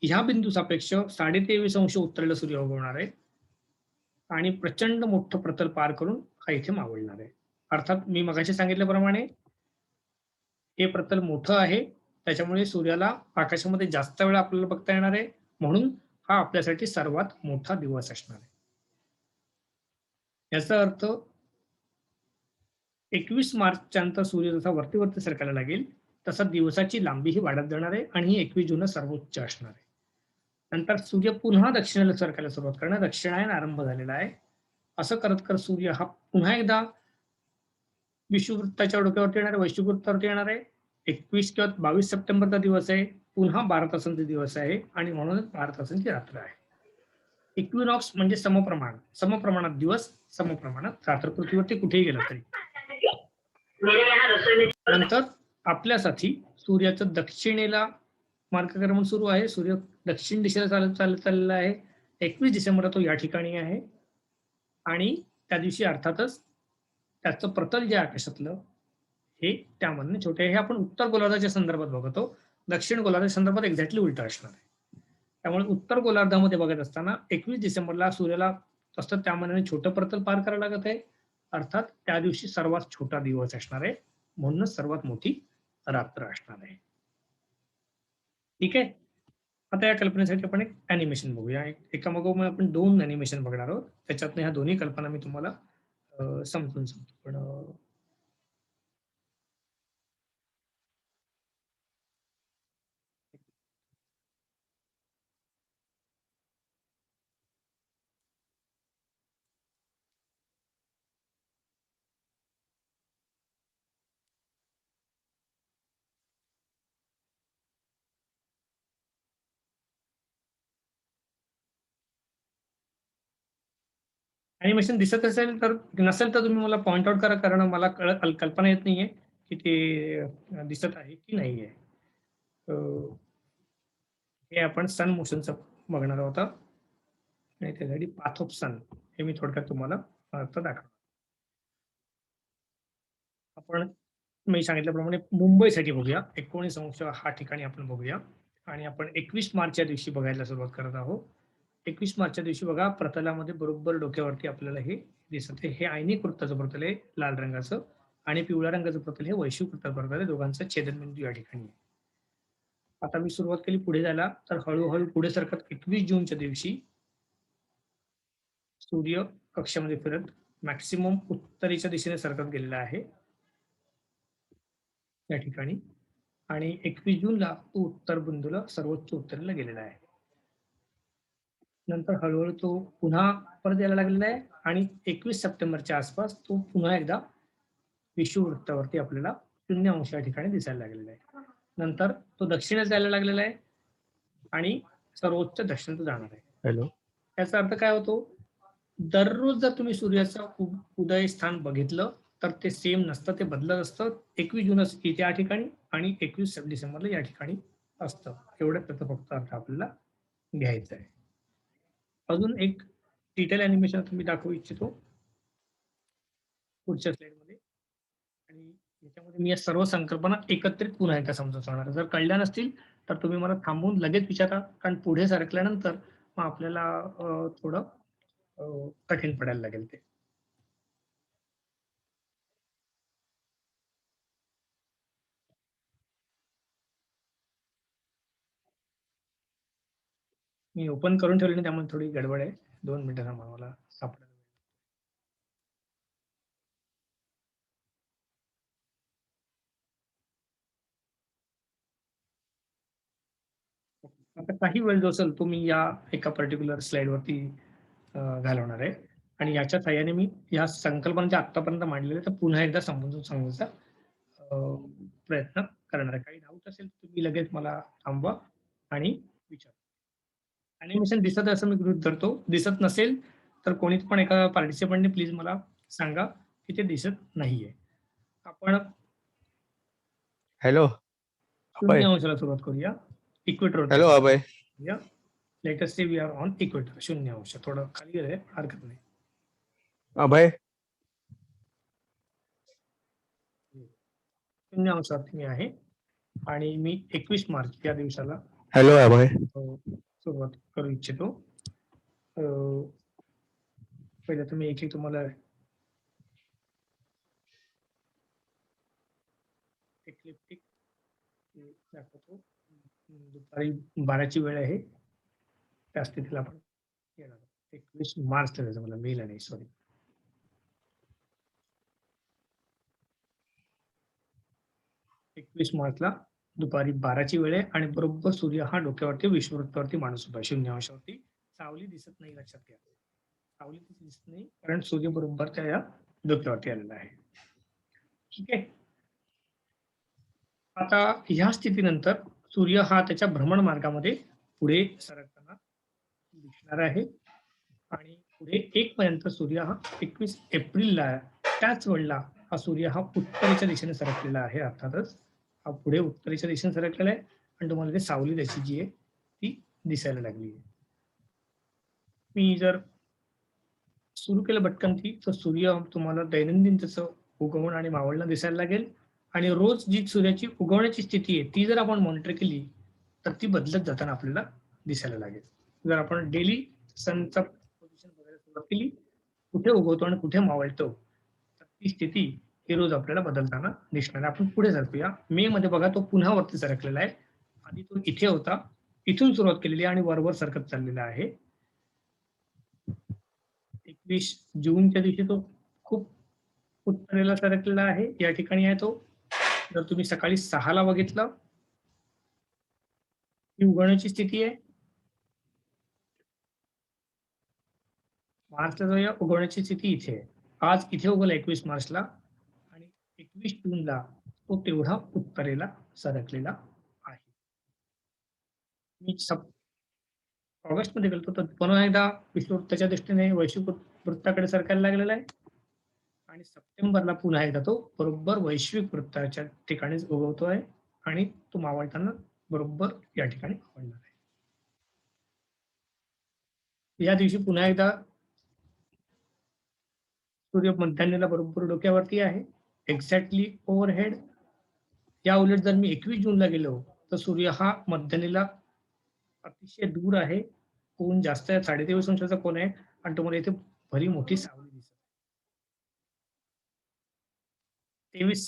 ह्या बिंदू सापेक्ष 23.5 उत्तरेला सूर्य उगवणार आहे आणि प्रचंड मोठं प्रतल पार करून हा इथे मावळणार आहे. अर्थात मी मगाशी सांगितल्याप्रमाणे हे प्रतल मोठं आहे त्याच्यामुळे सूर्याला आकाशामध्ये जास्त वेळ आपल्याला बघता येणार आहे. म्हणून हा आपल्यासाठी सर्वात मोठा दिवस असणार आहे. याचा अर्थ 21 मार्चच्या नंतर सूर्य जसा वरती सरकायला लागेल तसा दिवसाची लांबी ही वाढत जाणार आहे आणि ही 21 जून सर्वोच्च असणार आहे. नंतर सूर्य पुन्हा दक्षिणेला सरकायला सुरुवात करणार, दक्षिणायन आरंभ झालेला आहे. असं करत करत सूर्य हा पुन्हा एकदा विषुववृत्ताच्या डोक्यावरती येणार आहे, वैश्विक वृत्तावरती येणार आहे. 21 किंवा 22 सप्टेंबरचा दिवस आहे. पुन्हा 12 तासांचा दिवस आहे आणि म्हणूनच 12 तासांची रात्र आहे. इक्विनॉक्स म्हणजे समप्रमाणात दिवस, समप्रमाणात रात्र पृथ्वीवरती कुठेही गेला तरी. नंतर आपल्यासाठी सूर्याचं दक्षिणेला मार्गक्रमण सुरू आहे. सूर्य दक्षिण दिशेला चाललेला आहे. 21 डिसेंबरला तो या ठिकाणी आहे आणि त्या दिवशी अर्थातच त्याचं प्रतल जे आकाशातलं हे त्यामधनं छोटे आहे. हे आपण उत्तर गोलार्धाच्या संदर्भात बघतो. दक्षिण गोलार्धाच्या संदर्भात एक्झॅक्टली उलट असणार आहे. त्यामुळे उत्तर गोलार्धामध्ये बघत असताना 21 डिसेंबरला सूर्याला तसं त्या मनाने छोटं प्रतल पार करायला लागत आहे. अर्थात त्या दिवशी सर्वात छोटा दिवस असणार आहे, म्हणूनच सर्वात मोठी रात्र असणार आहे. ठीक आहे. आता या कल्पनेसाठी आपण एक अॅनिमेशन बघूया. एकामागोमाग आपण 2 अॅनिमेशन बघणार आहोत. त्याच्यातनं ह्या दोन्ही कल्पना मी तुम्हाला समजून सांगतो. पण अॅनिमेशन दिसत असेल तर नसेल तर तुम्ही मला पॉइंट आउट करा, कारण मला कल्पना येत नाहीये की ते दिसत आहे की नाहीये. हे आपण सन मोशनचं बघणार आहोत आणि त्यासाठी पाथ ऑफ सन हे मी थोडक्यात तुम्हाला अर्थ दाखवतो. आपण मी सांगितल्याप्रमाणे मुंबईसाठी बघूया. 19 अंश हा ठिकाणी आपण बघूया आणि आपण 21 मार्चच्या दिवशी बघायला सुरुवात करत आहोत. 21 मार्चच्या दिवशी बघा प्रतलामध्ये बरोबर डोक्यावरती आपल्याला हे दिसत आहे. हे आयनिक वृत्ताचं प्रतल आहे लाल रंगाचं आणि पिवळ्या रंगाचं प्रतल हे वैश्विक वृत्ताचं प्रतल आहे. दोघांचा छेदनबिंदू या ठिकाणी आहे. आता मी सुरुवात केली पुढे जायला, तर हळूहळू पुढे सरकत 21 जूनच्या दिवशी सूर्य कक्षेमध्ये फिरत मॅक्सिमम उत्तरेच्या दिशेने सरकत गेलेला आहे या ठिकाणी आणि 21 जूनला तो उत्तर बिंदूला सर्वोच्च उत्तरेला गेलेला आहे. नंतर हळूहळू तो पुन्हा परत यायला लागलेला आहे आणि 21 सप्टेंबरच्या आसपास तो पुन्हा एकदा विषुववृत्तावरती आपल्याला 0 अंश या ठिकाणी दिसायला लागलेला आहे. नंतर तो दक्षिणेस जायला लागलेला आहे आणि सर्वोच्च दक्षिणेत जाणार आहे. हॅलो. याचा अर्थ काय होतो? दररोज जर तुम्ही सूर्याचं उदय स्थान बघितलं तर ते सेम नसतं, ते बदलत असतं. 21 जूनच इथे या ठिकाणी आणि 21 डिसेंबरला या ठिकाणी असतं. एवढं त्याचा फक्त अर्थ आपल्याला घ्यायचा आहे. अजून एक डिटेल अॅनिमेशन तुम्ही दाखवू इच्छितो पुढच्या स्लाइडमध्ये आणि याच्यामध्ये मी या सर्व संकल्पना एकत्रित पुन्हा एकदा समजून सांगणार. जर कळल्या नसतील तर तुम्ही मला थांबवून लगेच विचारा, कारण पुढे सरकल्यानंतर मग आपल्याला थोडं कठीण पडायला लागेल ते. मी ओपन करून ठेवले, त्यामुळे थोडी गडबड आहे. 2 मिनिटं थांबा, मला सापडेल. आता काही वेळ जो असेल तो मी या एका पर्टिक्युलर स्लाइडवरती घालवणार आहे आणि याच्या सहाय्याने मी या संकल्पना ज्या आतापर्यंत मांडलेल्या त्या पुन्हा एकदा समजून सांगण्याचा प्रयत्न करणार आहे. काही डाऊट असेल तर तुम्ही लगेच मला थांबवा आणि विचारा. अॅनिमेशन दिसत असं मी गृहीत धरतो. दिसत नसेल तर कोणीच पण एका पार्टिसिपंटने प्लीज मला सांगा की ते दिसत नाहीये. आपण हॅलो. 0 अंशाला सुरुवात करूया. Equator hello Abhay. Let us say we are on equator. 0 अंश थोडं खाली आहे, हरकत नाही. अभय. 0 अंशावरती मी आहे आणि मी 21 मार्च या दिवसाला हॅलो अभय. सुरुवात करू इच्छितो. पहिले तुम्ही एक तुम्हाला एक्लिप्टिक दाखवतो. दुपारी 12ची वेळ आहे, त्या स्थितीला आपण येणार. 21 मार्च ठेवायचं, मला मेल नाही, सॉरी. एकवीस मार्चला दुपारी 12ची वेळ आहे आणि बरोबर सूर्य हा डोक्यावरती विषुववृत्तावरती माणूस उभा आहे 0 अंशावरती. सावली दिसत नाही, लक्षात घ्या. सावली दिसत नाही कारण सूर्य बरोबर त्या या डोक्यावरती आलेला आहे. ठीक आहे. आता ह्या स्थितीनंतर सूर्य हा त्याच्या भ्रमण मार्गामध्ये पुढे सरकताना दिसणार आहे आणि पुढे 1 पर्यंत सूर्य हा 21 एप्रिलला त्याच वेळेला हा सूर्य हा उत्तरेच्या दिशेने सरकलेला आहे. अर्थातच हा पुढे उत्तरेच्या दिशेने सरकलेला आहे आणि तुम्हाला ते सावली त्याची जी आहे ती दिसायला लागली आहे. मी जर सुरू केलं भटकंती तर सूर्य तुम्हाला दैनंदिन त्याचं उगवण आणि मावळणं दिसायला लागेल आणि रोज जी सूर्याची उगवण्याची स्थिती आहे ती जर आपण मॉनिटर केली तर ती बदलत जाताना आपल्याला दिसायला लागेल. जर आपण डेली सनचा पोझिशन बघायला सुरुवात केली, कुठे उगवतो आणि कुठे मावळतो, तर ती स्थिती ही रोज आपल्याला बदलताना दिसणार आहे. आपण पुढे सरकूया. मे मध्ये बघा तो पुन्हा वरती सरकलेला आहे. आधी तो इथे होता, इथून सुरुवात केलेली आहे आणि वरवर सरकत चाललेला आहे. 21 जूनच्या दिवशी तो खूप उत्तरेला सरकलेला आहे. या ठिकाणी आहे तो. जर तुम्ही सकाळी 6ला बघितलं, ही उगवण्याची स्थिती आहे. मार्चला जाऊया, उगवण्याची स्थिती इथे आहे. आज इथे उगवला 21 मार्चला आणि 21 जूनला तो तेवढा उत्तरेला सरकलेला आहे. मी ऑगस्टमध्ये गेलो तर पुन्हा एकदा विषुववृत्ताच्या दृष्टीने वैश्विक वृत्ताकडे सरकायला लागलेला आहे आणि सप्टेंबरला पुन्हा एकदा तो बरोबर वैश्विक वृत्ताच्या ठिकाणीच उगवतो आहे आणि तो मावळताना बरोबर या ठिकाणी मावळणार आहे. या दिवशी पुन्हा एकदा सूर्य मध्यान्हेला बरोबर डोक्यावरती आहे, एक्झॅक्टली ओव्हरहेड. या उलट जर मी 21 जूनला गेलो तर सूर्य हा मध्यान्हेला अतिशय दूर आहे, कोन जास्त आहे, 23.5 अंशाचा कोन आहे आणि तुम्हाला इथे भली मोठी सावली दिसते. 21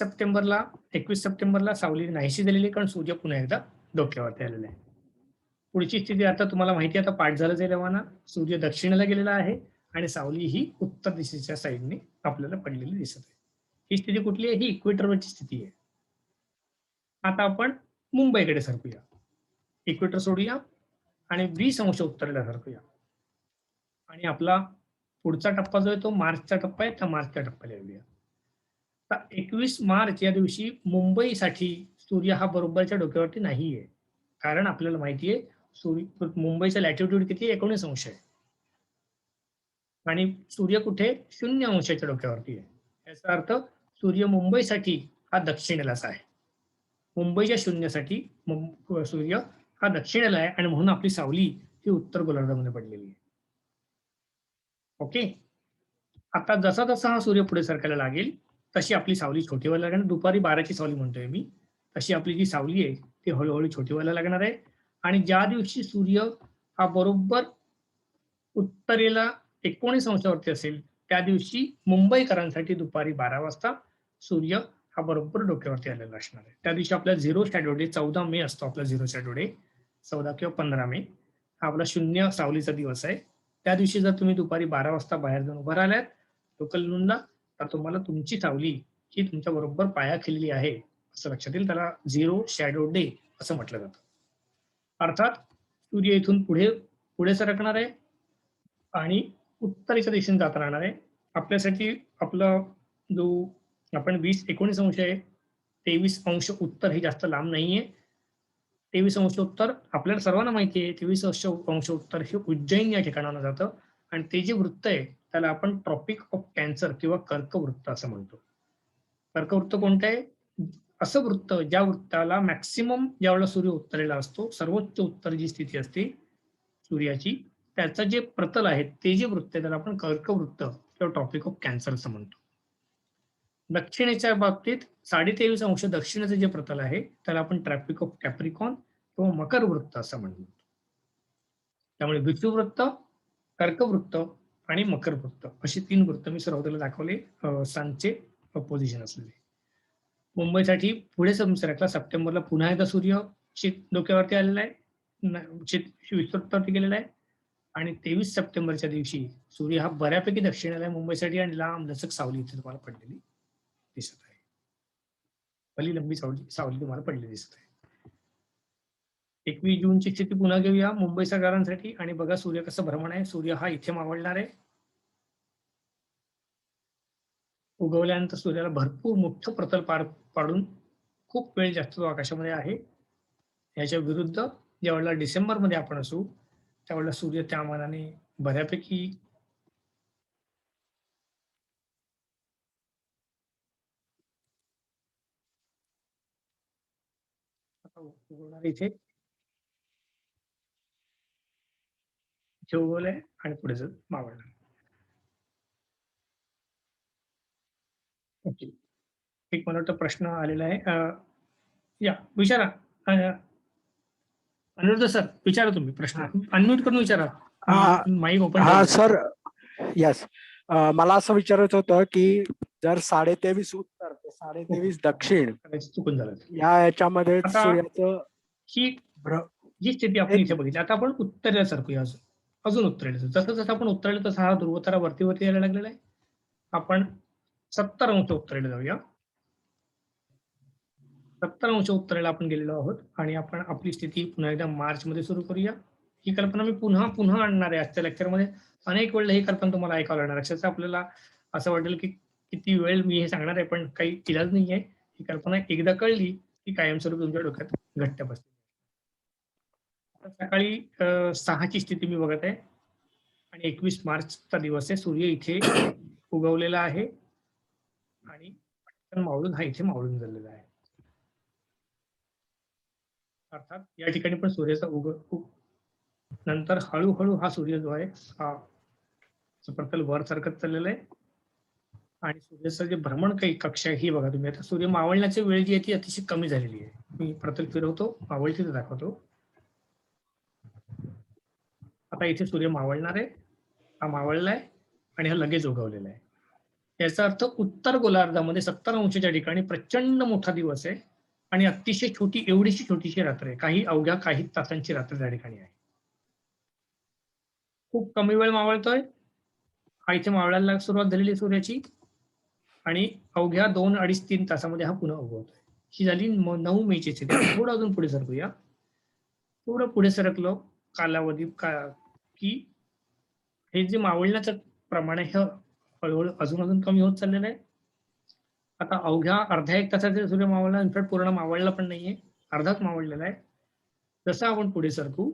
सप्टेंबरला सावली नाहीशी झालेली, कारण सूर्य पुन्हा एकदा डोक्यावरती आलेला आहे. पुढची स्थिती आता तुम्हाला माहिती आहे, आता पाठ झालं जाईल तेव्हा. सूर्य दक्षिणेला गेलेला आहे आणि सावली ही उत्तर दिशेच्या साईडने आपल्याला पडलेली दिसत आहे. ही स्थिती कुठली आहे? ही इक्वेटरवरची स्थिती आहे. आता आपण मुंबईकडे सरकूया. इक्वेटर सोडूया आणि 20 अंश उत्तरेला सरकूया आणि आपला पुढचा टप्पा जो आहे तो मार्चचा टप्पा आहे. त्या मार्चच्या टप्प्याला येऊया. आता 21 मार्च या दिवशी मुंबईसाठी सूर्य हा बरोबरच्या डोक्यावरती नाहीये, कारण आपल्याला माहिती आहे सूर्य मुंबईचा लॅटिट्यूड किती 19 अंश आहे आणि सूर्य कुठे 0 अंशाच्या डोक्यावरती आहे. याचा अर्थ सूर्य मुंबईसाठी हा दक्षिणेलाच आहे. मुंबईच्या शून्यासाठी सूर्य हा दक्षिणेला आहे आणि म्हणून आपली सावली ही उत्तर गोलार्धामध्ये पडलेली आहे. ओके. आता जसा जसा हा सूर्य पुढे सरकायला लागेल तशी आपली सावली छोटी व्हायला लागणार. दुपारी 12ची सावली म्हणतोय मी. तशी आपली जी सावली आहे ती हळूहळू छोटी व्हायला लागणार आहे आणि ज्या दिवशी सूर्य हा बरोबर उत्तरेला 19 अंशावरती असेल त्या दिवशी मुंबईकरांसाठी दुपारी 12 वाजता सूर्य हा बरोबर डोक्यावरती आलेला असणार आहे. त्या दिवशी आपला 0 शॅडो डे 14 मे असतो. आपला 0 शॅडो डे 14 किंवा 15 मे हा आपला शून्य सावलीचा दिवस आहे. त्या दिवशी जर तुम्ही दुपारी 12 वाजता बाहेर जाऊन उभं राहिल्यात लोकल नूनला, तर तुम्हाला तुमची सावली ही तुमच्या बरोबर पायाखाली आहे असं लक्षात येईल. त्याला 0 शॅडो डे असं म्हटलं जातं. अर्थात सूर्य इथून पुढे सरकणार आहे आणि उत्तरेच्या दिशेने जात राहणार आहे. आपल्यासाठी आपलं जो आपण 19 अंश आहे, 23 अंश उत्तर हे जास्त लांब नाहीये. 23 अंश उत्तर आपल्याला सर्वांना माहिती आहे. 23 अंश उत्तर हे उज्जैन या ठिकाणाला जातं आणि ते जे वृत्त आहे त्याला आपण ट्रॉपिक ऑफ कॅन्सर किंवा कर्कवृत्त असं म्हणतो. कर्कवृत्त कोणतं आहे? असं वृत्त ज्या वृत्ताला मॅक्सिमम ज्यावेळेला सूर्य उत्तरेला असतो, सर्वोच्च उत्तर जी स्थिती असते सूर्याची, त्याचं जे प्रतल आहे ते जे वृत्त आहे त्याला आपण कर्कवृत्त किंवा ट्रॉपिक ऑफ कॅन्सर असं म्हणतो. दक्षिणेच्या बाबतीत 23.5 अंश दक्षिणेचं जे प्रतल आहे त्याला आपण ट्रॉपिक ऑफ कॅप्रिकॉन किंवा मकर वृत्त असं म्हणतो. त्यामुळे विषुववृत्त, कर्कवृत्त आणि मकर वृत्त अशी 3 वृत्त मी सुरुवातीला दाखवले सनचे पोझिशन असलेले. मुंबईसाठी पुढे सरकला सप्टेंबरला पुन्हा एकदा सूर्य डोक्यावरती आलेला आहे, विषुववृत्तावरती गेलेला आहे आणि 23 सप्टेंबरच्या दिवशी सूर्य हा बऱ्यापैकी दक्षिणेला आहे मुंबईसाठी आणि लांब लचक सावली इथे तुम्हाला पडलेली दिसत आहे. भली लंबी सावली तुम्हाला पडलेली दिसत आहे. 21 जूनची स्थिती पुन्हा घेऊया मुंबई सरकारांसाठी आणि बघा सूर्य कसं भ्रमण आहे. सूर्य हा इथे मावळणार आहे. उगवल्यानंतर सूर्याला भरपूर मोठं प्रतल पाडून खूप वेळ जास्त तो आकाशामध्ये आहे. याच्या विरुद्ध ज्यावेळेला डिसेंबरमध्ये आपण असू त्यावेळेला सूर्य त्या मानाने बऱ्यापैकी उगवणार इथे उगवलंय आणि पुढे जाऊन मावळणार. ओके. एक मला वाटतं प्रश्न आलेला आहे. या विचारा. अनिरुद्ध सर विचारा तुम्ही प्रश्न. अनम्यूट करून विचारा. हा माईक ओपन हा ठेवा. Sir yes. मला असं विचारायचं होतं की जर 23.5 उत्तर ते 23.5 दक्षिण कदाचित चुकून झालं. याच्यामध्ये आता सूर्याचं ही भ्र- जी स्थिती आपण एक इथे बघितली, आता आपण उत्तरेला सरकूया. अजून उत्तरेला जसं जसं आपण उत्तरेला तसा हा ध्रुवतारा वरती वरती यायला लागलेला आहे. आपण 70 अंश उत्तरेला जाऊया. 70 अंश उत्तरेला आपण गेलेलो आहोत आणि आपण आपली स्थिती पुन्हा एकदा मार्च मध्ये सुरू करूया. ही कल्पना मी पुन्हा पुन्हा आणणार आहे आजच्या लेक्चरमध्ये. अनेक वेळेला ही कल्पना तुम्हाला ऐकावं लागणार. अक्षरशः आपल्याला असं वाटेल की किती वेळ मी हे सांगणार आहे, पण काही इलाज नाही आहे. ही कल्पना एकदा कळली की कायमस्वरूपी तुमच्या डोक्यात घट्ट बसते. सकाळी 6ची स्थिती मी बघत आहे आणि 21 मार्चचा दिवस आहे. सूर्य इथे उगवलेला आहे आणि पटकन मावळून हा इथे मावळून झालेला आहे. अर्थात या ठिकाणी पण सूर्याचा नंतर हळूहळू हा सूर्य जो आहे हा प्रतल वर सरकत चाललेला आहे आणि सूर्याचं जे भ्रमण काही कक्षा ही बघा तुम्ही. आता सूर्य मावळण्याची वेळ जी आहे ती अतिशय कमी झालेली आहे. मी प्रतल फिरवतो, मावळती दाखवतो. आता इथे सूर्य मावळणार आहे, हा मावळलाय आणि हा लगेच उगवलेला आहे. याचा अर्थ उत्तर गोलार्धामध्ये 70 अंशाच्या ठिकाणी प्रचंड मोठा दिवस आहे आणि अतिशय एवढीशी छोटीशी रात्र आहे. अवघ्या काही तासांची रात्र त्या ठिकाणी आहे. खूप कमी वेळ मावळतोय. हा इथे मावळायला सुरुवात झालेली सूर्याची आणि अवघ्या 2, 2.5, 3 तासामध्ये हा पुन्हा उगवतोय. ही झाली 9 मेची स्थिती. थोडं अजून पुढे सरकूया. थोडं पुढे सरकलो कालावधी की हे जे मावळण्याचं प्रमाण आहे हळूहळू अजून कमी होत चाललेलं आहे. आता अवघ्या अर्ध्या 1 तासाचा सूर्य मावळला, इनफॅक्ट पूर्ण मावळला पण नाहीये, अर्धाच मावळलेला आहे. जसं आपण पुढे सरकू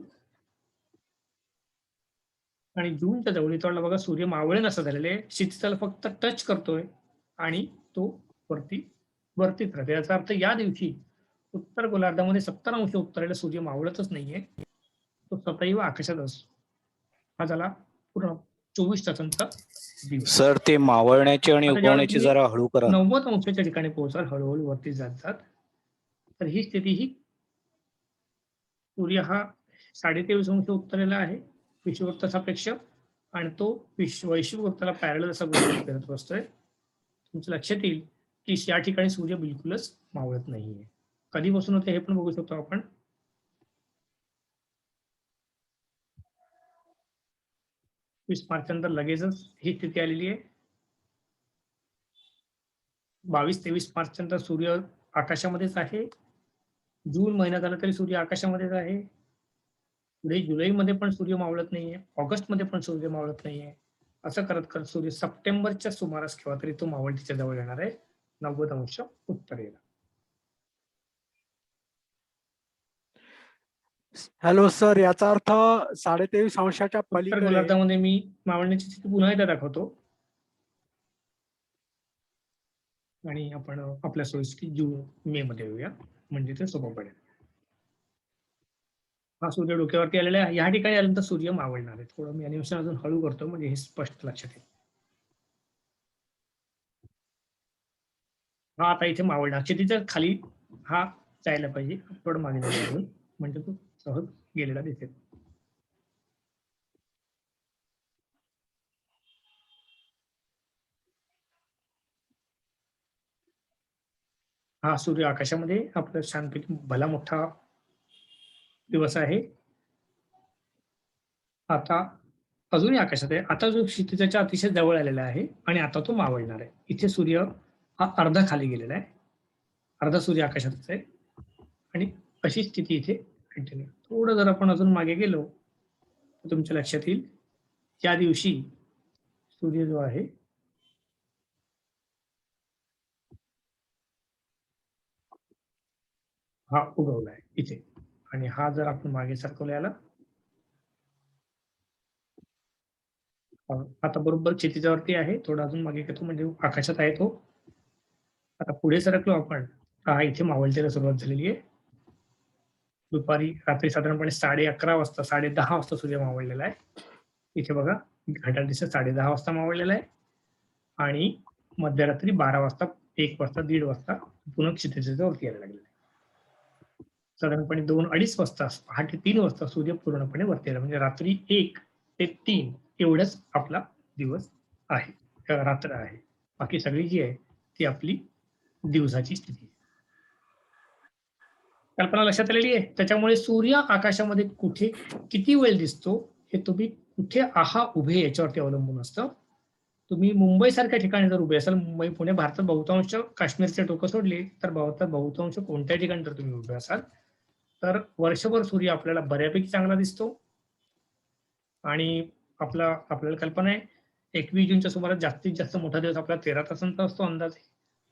आणि जूनच्या जवळी तोडला बघा सूर्य मावळे नसं झालेले आहे. क्षितिजाला फक्त टच करतोय आणि तो वरतीच राहतो. याचा अर्थ या दिवशी उत्तर गोलार्धामध्ये 70 अंश उत्तरेला सूर्य मावळतच नाहीये, तो सदैव आकाशात असतो. हा झाला पूर्ण 24 तासांचा दिवस. सर ते मावळण्याची आणि आता ज्यावेळेला उगवण्याची तुम्ही जरा हळू करा. 90 अंशाच्या ठिकाणी पोहोचाल, हळूहळू वरती जातात, तर ही स्थिती ही सूर्य हा 23.5 अंश उत्तरेला आहे विषुववृत्तासापेक्ष आणि तो वैश्विकवृत्ताला पॅरलल असा फिरत बसतोय. तुमचं लक्षात येईल की या ठिकाणी सूर्य बिलकुलच मावळत नाहीये. कधीपासून होते हे पण बघू शकतो आपण. 20 मार्च नंतर लगेचच ही स्थिती आलेली आहे. 22-23 मार्च नंतर सूर्य आकाशामध्येच आहे. जून महिना झाला तरी सूर्य आकाशामध्येच आहे. पुढे जुलैमध्ये पण सूर्य मावळत नाहीये, ऑगस्टमध्ये पण सूर्य मावळत नाहीये. असं करत करत सूर्य सप्टेंबरच्या सुमारास केव्हा तरी तो मावळतीच्या जवळ येणार आहे 90 अंश उत्तरेला. हॅलो सर, याचा अर्थ 23.5 अंशाच्या उत्तर पलीकडे गोलार्धामध्ये मी मावळण्याची स्थिती पुन्हा एकदा दाखवतो आणि आपण आपल्या सोयीस्कर मे मध्ये येऊया, म्हणजे ते सोपं पडेल. हा सूर्य डोक्यावरती आलेला आहे. या ठिकाणी आल्यानंतर सूर्य मावळणार आहे. थोडं मी अॅनिमेशन अजून हळू करतो म्हणजे हे स्पष्ट लक्षात येईल. हा आता इथे मावळणार. क्षितिजा खाली हा जायला पाहिजे, थोडं मागे जायला अजून, म्हणजे तो सहज गेलेला दिसेल. हा सूर्य आकाशामध्ये आपला छानपैकी भला मोठा दिवस आहे. आता अजूनही आकाशात आहे. आता जो क्षितिजाच्या अतिशय जवळ आलेला आहे आणि आता तो मावळणार आहे. इथे सूर्य हा अर्धा खाली गेलेला आहे, अर्धा सूर्य आकाशातच आहे आणि अशी स्थिती इथे कंटिन्यू. थोडं जर आपण अजून मागे गेलो तर तुमच्या लक्षात येईल त्या दिवशी सूर्य जो आहे हा उगवला आहे इथे आणि हा जर आपण मागे सरकवला याला, आता बरोबर क्षितिजावरती आहे. थोडा अजून मागे घेतो म्हणजे आकाशात आहे तो. आता पुढे सरकलो आपण, हा इथे मावळतीला सुरुवात झालेली आहे. दुपारी रात्री साधारणपणे 11:30 वाजता 10:30 वाजता सूर्य मावळलेला आहे. इथे बघा घड्याळ दिसत 10:30 वाजता मावळलेला आहे आणि मध्यरात्री 12 वाजता, 1 वाजता, 1:30 वाजता पुन्हा क्षितिजाच्या वरती यायला लागलेला आहे. साधारणपणे 2-2:30 वाजता, पहाटे 3 वाजता सूर्य पूर्णपणे वरती आला. म्हणजे रात्री 1 ते 3 एवढंच आपला दिवस आहे, रात्र आहे. बाकी सगळी जी आहे ती आपली दिवसाची स्थिती आहे. कल्पना लक्षात आलेली आहे? त्याच्यामुळे सूर्य आकाशामध्ये कुठे किती वेळ दिसतो हे तुम्ही कुठे आहात उभे याच्यावरती अवलंबून असतं. तुम्ही मुंबई सारख्या ठिकाणी जर उभे असाल, मुंबई पुणे भारतात बहुतांश काश्मीरचे टोकं सोडले तर भारतात बहुतांश कोणत्या ठिकाणी जर तुम्ही उभे असाल तर वर्षभर सूर्य आपल्याला बऱ्यापैकी चांगला दिसतो. आणि आपल्याला कल्पना आहे 21 जूनच्या सुमारास जास्तीत जास्त मोठा दिवस आपला 13 तासांचा असतो अंदाजे.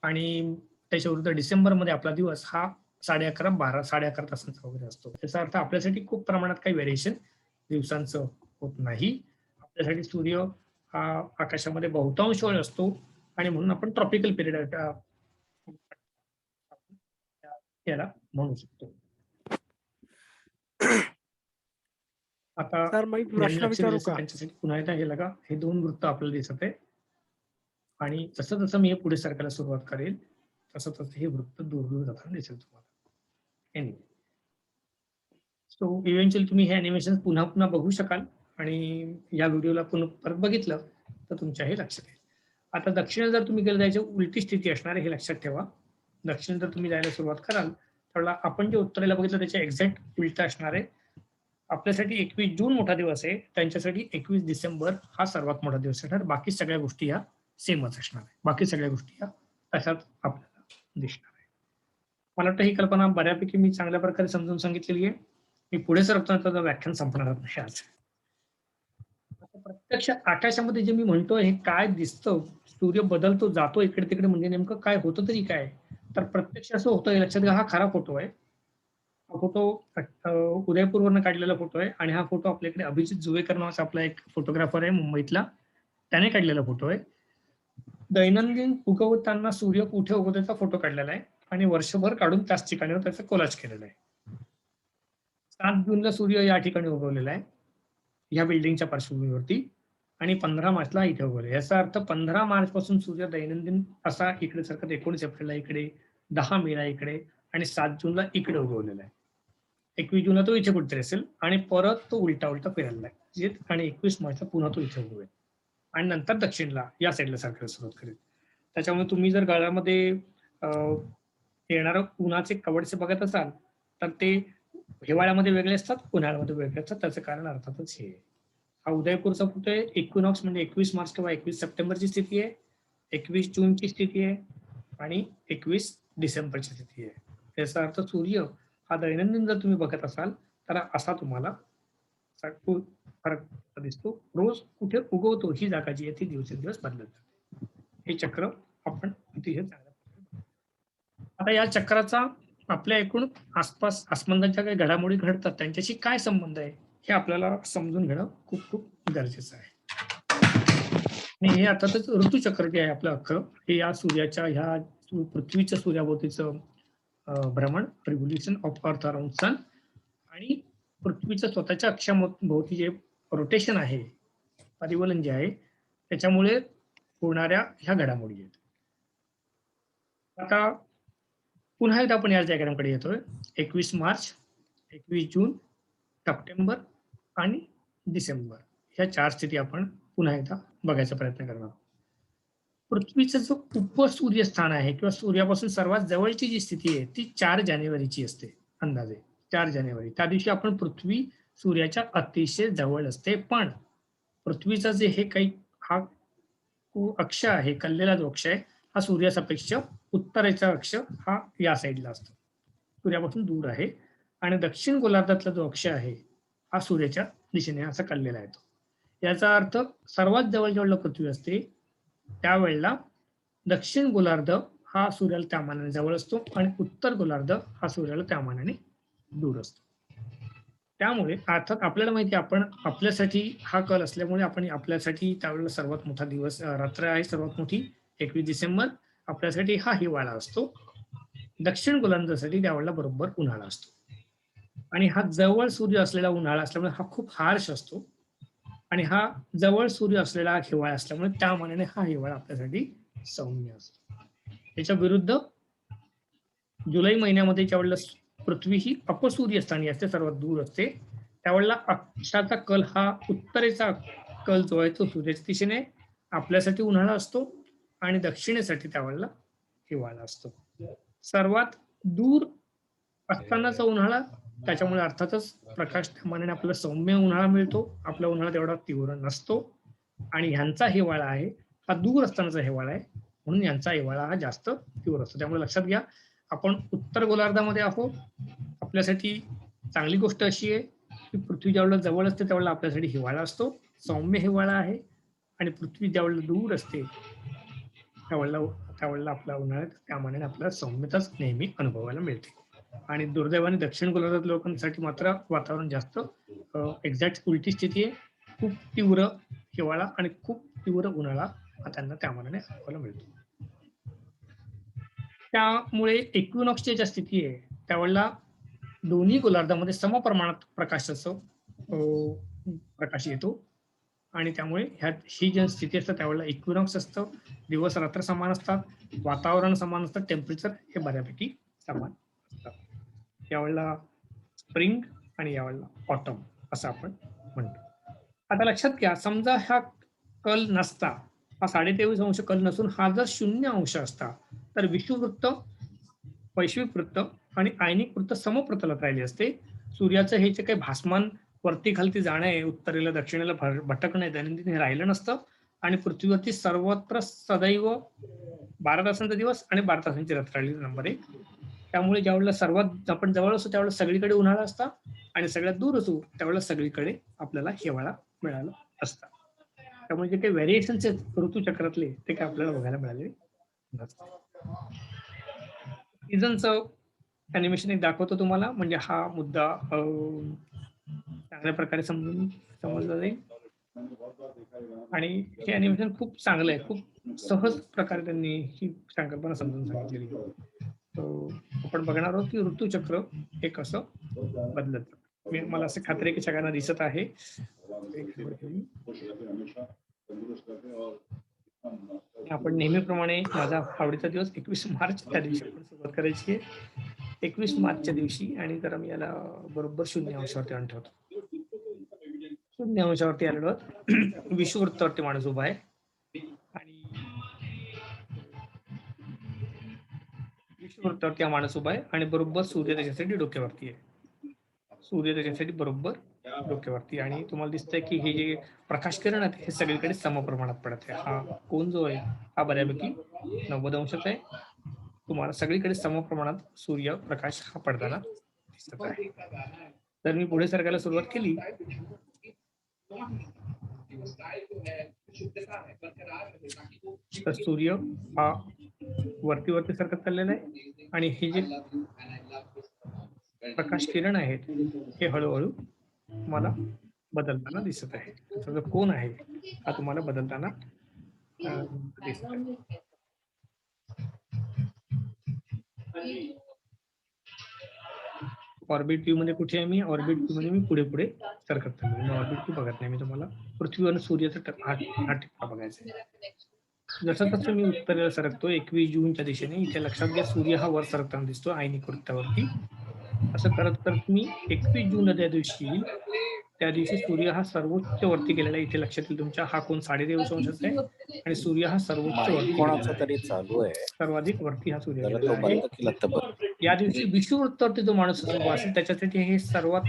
आणि त्याच्या विरुद्ध डिसेंबरमध्ये आपला दिवस हा 11:30 तासांचा वगैरे असतो. त्याचा अर्थ आपल्यासाठी खूप प्रमाणात काही व्हेरिएशन दिवसांचं होत नाही. आपल्यासाठी सूर्य हा आकाशामध्ये बहुतांश वेळ असतो आणि म्हणून आपण ट्रॉपिकल पिरियड याला म्हणू शकतो. आता सर मी ज्यांनी प्रश्न लक्ष विचारू दिलं असेल का? त्यांच्यासाठी पुन्हा एकदा हे बघा, हे 2 वृत्त आपल्याला दिसत आहे आणि जसं जसं मी हे पुढे सरकायला सुरुवात करेल तसं तसं हे वृत्त दूर दूर जाताना दिसेल तुम्हाला. एनिवे, सो इव्हेंच्युअली तुम्ही हे अॅनिमेशन पुन्हा पुन्हा बघू शकाल आणि या व्हिडिओला परत बघितलं तर तुमच्या हे लक्षात येईल. आता दक्षिण जर तुम्ही गेलं जायची उलटी स्थिती असणार आहे हे लक्षात ठेवा. दक्षिण जर तुम्ही जायला सुरुवात कराल तर आपण जे उत्तरेला बघितलं त्याच्या एक्झॅक्ट उलट असणार आहे. आपल्यासाठी 21 जून मोठा दिवस आहे, त्यांच्यासाठी 21 डिसेंबर हा सर्वात मोठा दिवस असणार. बाकी सगळ्या गोष्टी ह्या सेमच असणार आहे. बाकी सगळ्या गोष्टी ह्या तशाच आपल्याला दिसणार आहे. मला वाटतं ही कल्पना बऱ्यापैकी मी चांगल्या प्रकारे समजून सांगितलेली आहे. मी पुढे सरकताना त्याचं व्याख्यान संपणार नाही आज. प्रत्यक्ष आकाशामध्ये जे मी म्हणतोय हे काय दिसतं, सूर्य बदलतो जातो इकडे तिकडे म्हणजे नेमकं काय होतं तरी काय, तर प्रत्यक्ष असं होतं. लक्षात घ्या, हा खरा फोटो आहे. हा फोटो उदयपूरवरनं काढलेला फोटो आहे आणि हा फोटो आपल्याकडे अभिजित जुवेकर नावाचा आपला एक फोटोग्राफर आहे मुंबईतला, त्याने काढलेला फोटो आहे. दैनंदिन उगवताना सूर्य कुठे उगवतो त्याचा फोटो काढलेला आहे आणि वर्षभर काढून त्याच ठिकाणी त्याचं कोलाज केलेलं आहे. 7 जूनला सूर्य या ठिकाणी उगवलेला आहे या बिल्डिंगच्या पार्श्वभूमीवरती आणि 15 मार्चला इथे उगवले. याचा अर्थ 15 मार्च पासून सूर्य दैनंदिन असा इकडे सरकत 19 एप्रिलला इकडे, 10 मेला इकडे आणि 7 जूनला इकडे उगवलेला आहे. 21 जूनला तो इथे कुठेतरी असेल आणि परत तो उलटा फिरायला आहे आणि 21 मार्चला पुन्हा तो इथे उगवेल आणि नंतर दक्षिणला या साईडला सारखायला सुरुवात करेल. त्याच्यामुळे तुम्ही जर गळ्यामध्ये येणारं उन्हाचे कवडसे बघत असाल तर ते हिवाळ्यामध्ये वेगळे असतात, उन्हाळ्यामध्ये वेगळे असतात. त्याचं कारण अर्थातच हे. हा उदयपूरचा फोटो आहे. इक्विनॉक्स म्हणजे 21 मार्च किंवा 21 सप्टेंबरची स्थिती आहे, 21 जूनची स्थिती आहे आणि 21 डिसेंबरची स्थिती आहे. याचा अर्थ सूर्य हा दैनंदिन जर तुम्ही बघत असाल तर असा तुम्हाला फरक दिसतो. रोज कुठे उगवतो ही जागा जी आहे ती दिवसेंदिवस बदलत जाते. हे चक्र आपण अतिशय चांगल्या. आता या चक्राचा आपल्या एकूण आसपास आसमंताच्या काही घडामोडी घडतात त्यांच्याशी काय संबंध आहे हे आपल्याला समजून घेणं खूप खूप गरजेचं आहे. आणि हे अर्थातच ऋतुचक्र जे आहे आपलं अख्खं हे या सूर्याच्या ह्या पृथ्वीच्या सूर्याभोवतीचं भ्रमण, revolution of earth around sun आणि पृथ्वीच्या स्वतःच्या अक्षाभोवती जे रोटेशन आहे, परिवलन जे आहे त्याच्यामुळे होणाऱ्या ह्या घडामोडी आहेत. आता पुन्हा एकदा आपण या डायग्रामकडे येतोय. 21 मार्च, 21 जून, सप्टेंबर आणि डिसेंबर ह्या 4 स्थिती आपण पुन्हा एकदा बघायचा प्रयत्न करणार. पृथ्वीचं जो उपसूर्यस्थान आहे किंवा सूर्यापासून सर्वात जवळची जी स्थिती आहे ती 4 जानेवारीची असते अंदाजे. 4 जानेवारी त्या दिवशी आपण पृथ्वी सूर्याच्या अतिशय जवळ असते. पण पृथ्वीचा जे हे काही हा अक्ष आहे, कललेला जो अक्ष आहे हा सूर्यासापेक्ष उत्तरेचा अक्ष हा या साईडला असतो, सूर्यापासून दूर आहे. आणि दक्षिण गोलार्धातला जो अक्ष आहे हा सूर्याच्या दिशेने असा कललेला आहे. याचा अर्थ सर्वात जवळ जेवढं पृथ्वी असते त्यावेळेला दक्षिण गोलार्ध हा सूर्याला त्या मानाने जवळ असतो आणि उत्तर गोलार्ध हा सूर्याला त्या मानाने दूर असतो. त्यामुळे अर्थात आपल्याला माहिती आहे आपण आपल्यासाठी हा कल असल्यामुळे आपण आपल्यासाठी त्यावेळेला सर्वात मोठा दिवस रात्र आहे सर्वात मोठी 21 डिसेंबर. आपल्यासाठी हा हिवाळा असतो. दक्षिण गोलार्धासाठी त्यावेळेला बरोबर उन्हाळा असतो आणि हा जवळ सूर्य असलेला उन्हाळा असल्यामुळे हा खूप हार्श असतो आणि हा जवळ सूर्य असलेला हिवाळा असल्यामुळे त्या मानाने हा हिवाळा आपल्यासाठी सौम्य असतो. याच्या विरुद्ध जुलै महिन्यामध्ये ज्यावेळेला पृथ्वी ही अपसूर्यस्थानी असते, सर्वात दूर असते, त्यावेळेला अक्षाचा कल हा उत्तरेचा कल जो आहे तो सूर्याच्या दिशेने आपल्यासाठी उन्हाळा असतो आणि दक्षिणेसाठी त्यावेळेला हिवाळा असतो. सर्वात दूर असतानाचा उन्हाळा, त्याच्यामुळे अर्थातच प्रकाश त्या मानाने आपल्याला सौम्य उन्हाळा मिळतो. आपला उन्हाळा तेवढा तीव्र नसतो. आणि ह्यांचा हिवाळा आहे हा दूर असतानाचा हिवाळा आहे, म्हणून यांचा हिवाळा हा जास्त तीव्र असतो. त्यामुळे लक्षात घ्या, आपण उत्तर गोलार्धामध्ये आहोत. आपल्यासाठी चांगली गोष्ट अशी आहे की पृथ्वी ज्यावेळेला जवळ असते त्यावेळेला आपल्यासाठी हिवाळा असतो, सौम्य हिवाळा आहे. आणि पृथ्वी ज्यावेळेला दूर असते त्यावेळेला आपला उन्हाळ्यात त्या मानाने आपल्याला सौम्यताच नेहमी अनुभवायला मिळते. आणि दुर्दैवाने दक्षिण गोलार्धात लोकांसाठी मात्र वातावरण जास्त एक्झॅक्ट उलटी स्थिती आहे. खूप तीव्र हिवाळा आणि खूप तीव्र उन्हाळा हा त्यांना त्या मानाने अनुभवायला मिळतो. त्यामुळे इक्विनॉक्सची ज्या स्थिती आहे त्यावेळेला दोन्ही गोलार्धामध्ये समप्रमाणात प्रकाश येतो. आणि त्यामुळे ही जी स्थिती असते त्यावेळेला इक्विनॉक्स असतं. दिवस रात्र समान असतात, वातावरण समान असतं, टेम्परेचर हे बऱ्यापैकी समान असतात. यावेळेला स्प्रिंग आणि यावेळेला ऑटम असं आपण म्हणतो. आता लक्षात घ्या, समजा हा कल नसता, हा 23.5 कल नसून हा जर 0 असता तर विषुववृत्त, वैश्विक वृत्त आणि आयनिक वृत्त समप्रतलात राहिले असते. सूर्याचं हे जे काही भासमान वरती खालती जाणं आहे, उत्तरेला दक्षिणेला भटकणं आहे, दैनंदिन हे राहिलं नसतं. आणि पृथ्वीवरती सर्वत्र सदैव 12 तासांचा दिवस आणि 12 तासांची रात्र राहिलेली नंबर आहे. त्यामुळे ज्यावेळेला सर्वात आपण जवळ असतो त्यावेळेला सगळीकडे उन्हाळा असता आणि सगळ्यात दूर असू त्यावेळेला सगळीकडे आपल्याला हिवाळा मिळाला असता. त्यामुळे जे काही व्हेरिएशन्स आहेत ऋतुचक्रातले ते काय आपल्याला बघायला मिळाले नसते. सीझनचं अॅनिमेशन एक दाखवतो तुम्हाला, म्हणजे हा मुद्दा चांगल्या प्रकारे समजला जाईल. आणि हे अॅनिमेशन खूप चांगलं आहे, खूप सहज प्रकारे त्यांनी ही संकल्पना समजून सांगितलेली. आपण बघणार आहोत की ऋतुचक्र हे कसं बदलत. मला असं खात्री आहे की सगळ्यांना दिसत आहे. आपण नेहमीप्रमाणे माझा आवडीचा दिवस 21 मार्च त्या दिवशी आपण सुरुवात करायची आहे. 21 मार्चच्या दिवशी. आणि जरा मी याला बरोबर 0 आणून ठेवतो. 0 आलेलो विषुववृत्तावरती माणूस उभा आहे आणि विषुववृत्तावरती हा माणूस उभा आहे आणि बरोबर सूर्य त्याच्यासाठी डोक्यावरती आहे. सूर्य त्याच्यासाठी बरोबर डोक्यावरती. आणि तुम्हाला दिसतंय की हे जे प्रकाश किरण आहेत हे सगळीकडे समप्रमाणात पडत आहे. हा कोन जो आहे हा बऱ्यापैकी 90 अंशाचा आहे. तुम्हाला सगळीकडे समप्रमाणात सूर्य प्रकाश हा पडताना दिसत आहे. तर मी पुढे सरकायला सुरुवात केली तर सूर्य हा वरती सरकत चाललेला आहे आणि हे जे प्रकाश किरण आहेत हे हळूहळू मला बदलताना दिसत आहे. त्याचा जो कोन आहे हा तुम्हाला बदलताना दिसत आहे. ऑर्बिट व्ह्यू मध्ये कुठे आहे मी? ऑर्बिट व्ह्यू मध्ये मी पुढे पुढे सरकत चाललो. ऑर्बिट व्ह्यू बघत नाही मी तुम्हाला. पृथ्वीवर सूर्याचा हा टिपा बघायचा आहे. जसं तसं मी उत्तरेला सरकतो 21 जूनच्या दिशेने. इथे लक्षात घ्या सूर्य हा वर सरकताना दिसतो आयनिक वृत्तावरती. असं करत करत मी 21 जून त्या दिवशी सूर्य हा सर्वोच्च वरती गेलेला आहे. इथे लक्षात येईल तुमच्या हा कोन 23.5 अंशाचा आहे आणि सूर्य हा सर्वोच्च वरती कोणाचा तरी चालू आहे, सर्वाधिक वरती हा सूर्य जरा गेलेला तो आहे. बंद केला तर बरं. या दिवशी विषुववृत्तावरती जो माणूस उभा असेल त्याच्यासाठी हे सर्वात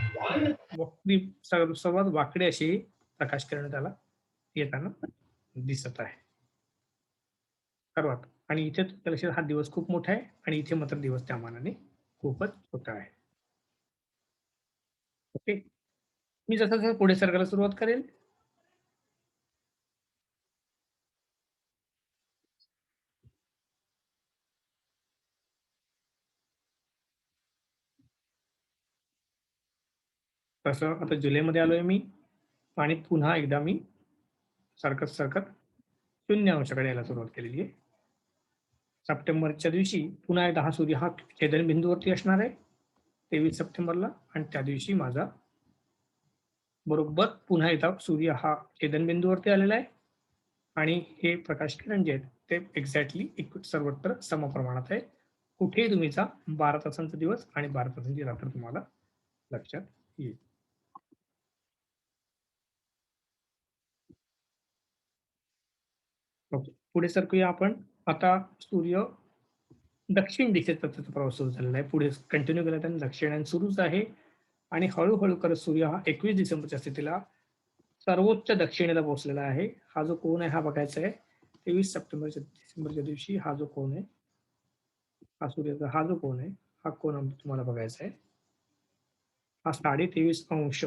वाकडे असे प्रकाश किरण त्याला येताना दिसत आहे सर्वात. आणि इथे लक्षात हा दिवस खूप मोठा आहे आणि इथे मात्र दिवस त्या मानाने खूपच छोटा आहे. ओके, मी जसं जसं पुढे सरकायला सुरुवात करेल तसं आता जुलैमध्ये आलोय मी आणि पुन्हा एकदा मी सरकत 0 अंशाकडे यायला सुरुवात केलेली आहे. सप्टेंबरच्या दिवशी पुन्हा एकदा हा सूर्य हा छेदनबिंदूवरती असणार आहे 23 सप्टेंबरला. आणि त्या दिवशी माझा बरोबर पुन्हा एकदा सूर्य हा छेदनबिंदूवरती आलेला आहे आणि हे प्रकाश किरण जे आहेत ते एक्झॅक्टली सर्वत्र समप्रमाणात आहे. कुठेही तुम्ही जा 12 तासांचा दिवस आणि 12 तासांची रात्र तुम्हाला लक्षात येईल. ओके. पुढे सरकूया आपण. आता सूर्य दक्षिण दिशेचा त्याचा प्रवास सुरू झालेला आहे. पुढे कंटिन्यू केला त्याने दक्षिणायन सुरूच आहे आणि हळूहळू करत सूर्य हा 21 डिसेंबरच्या स्थितीला सर्वोच्च दक्षिणेला पोहोचलेला आहे. हा जो कोन आहे हा बघायचा आहे. 23 सप्टेंबरच्या डिसेंबरच्या दिवशी हा जो कोन आहे, हा सूर्याचा हा जो कोन आहे, हा कोन तुम्हाला बघायचा आहे. हा 23.5 अंश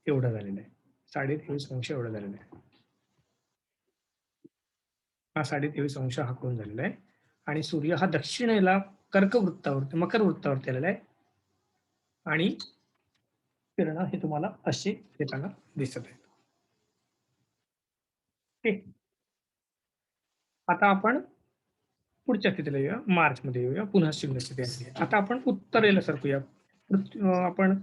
एवढा झालेला आहे. 23.5 अंश एवढा झालेला आहे. हा 23.5 अंश हा कोन झालेला आहे आणि सूर्य हा दक्षिणेला कर्क वृत्तावरती मकर वृत्तावरती आलेला आहे आणि किरण हे तुम्हाला असे येताना दिसत आहेत. ठीक. आता आपण पुढच्या स्थितीला येऊया. मार्च मध्ये येऊया. पुन्हा शून्य स्थिती आली आहे. आता आपण उत्तरेला सरकूया. आपण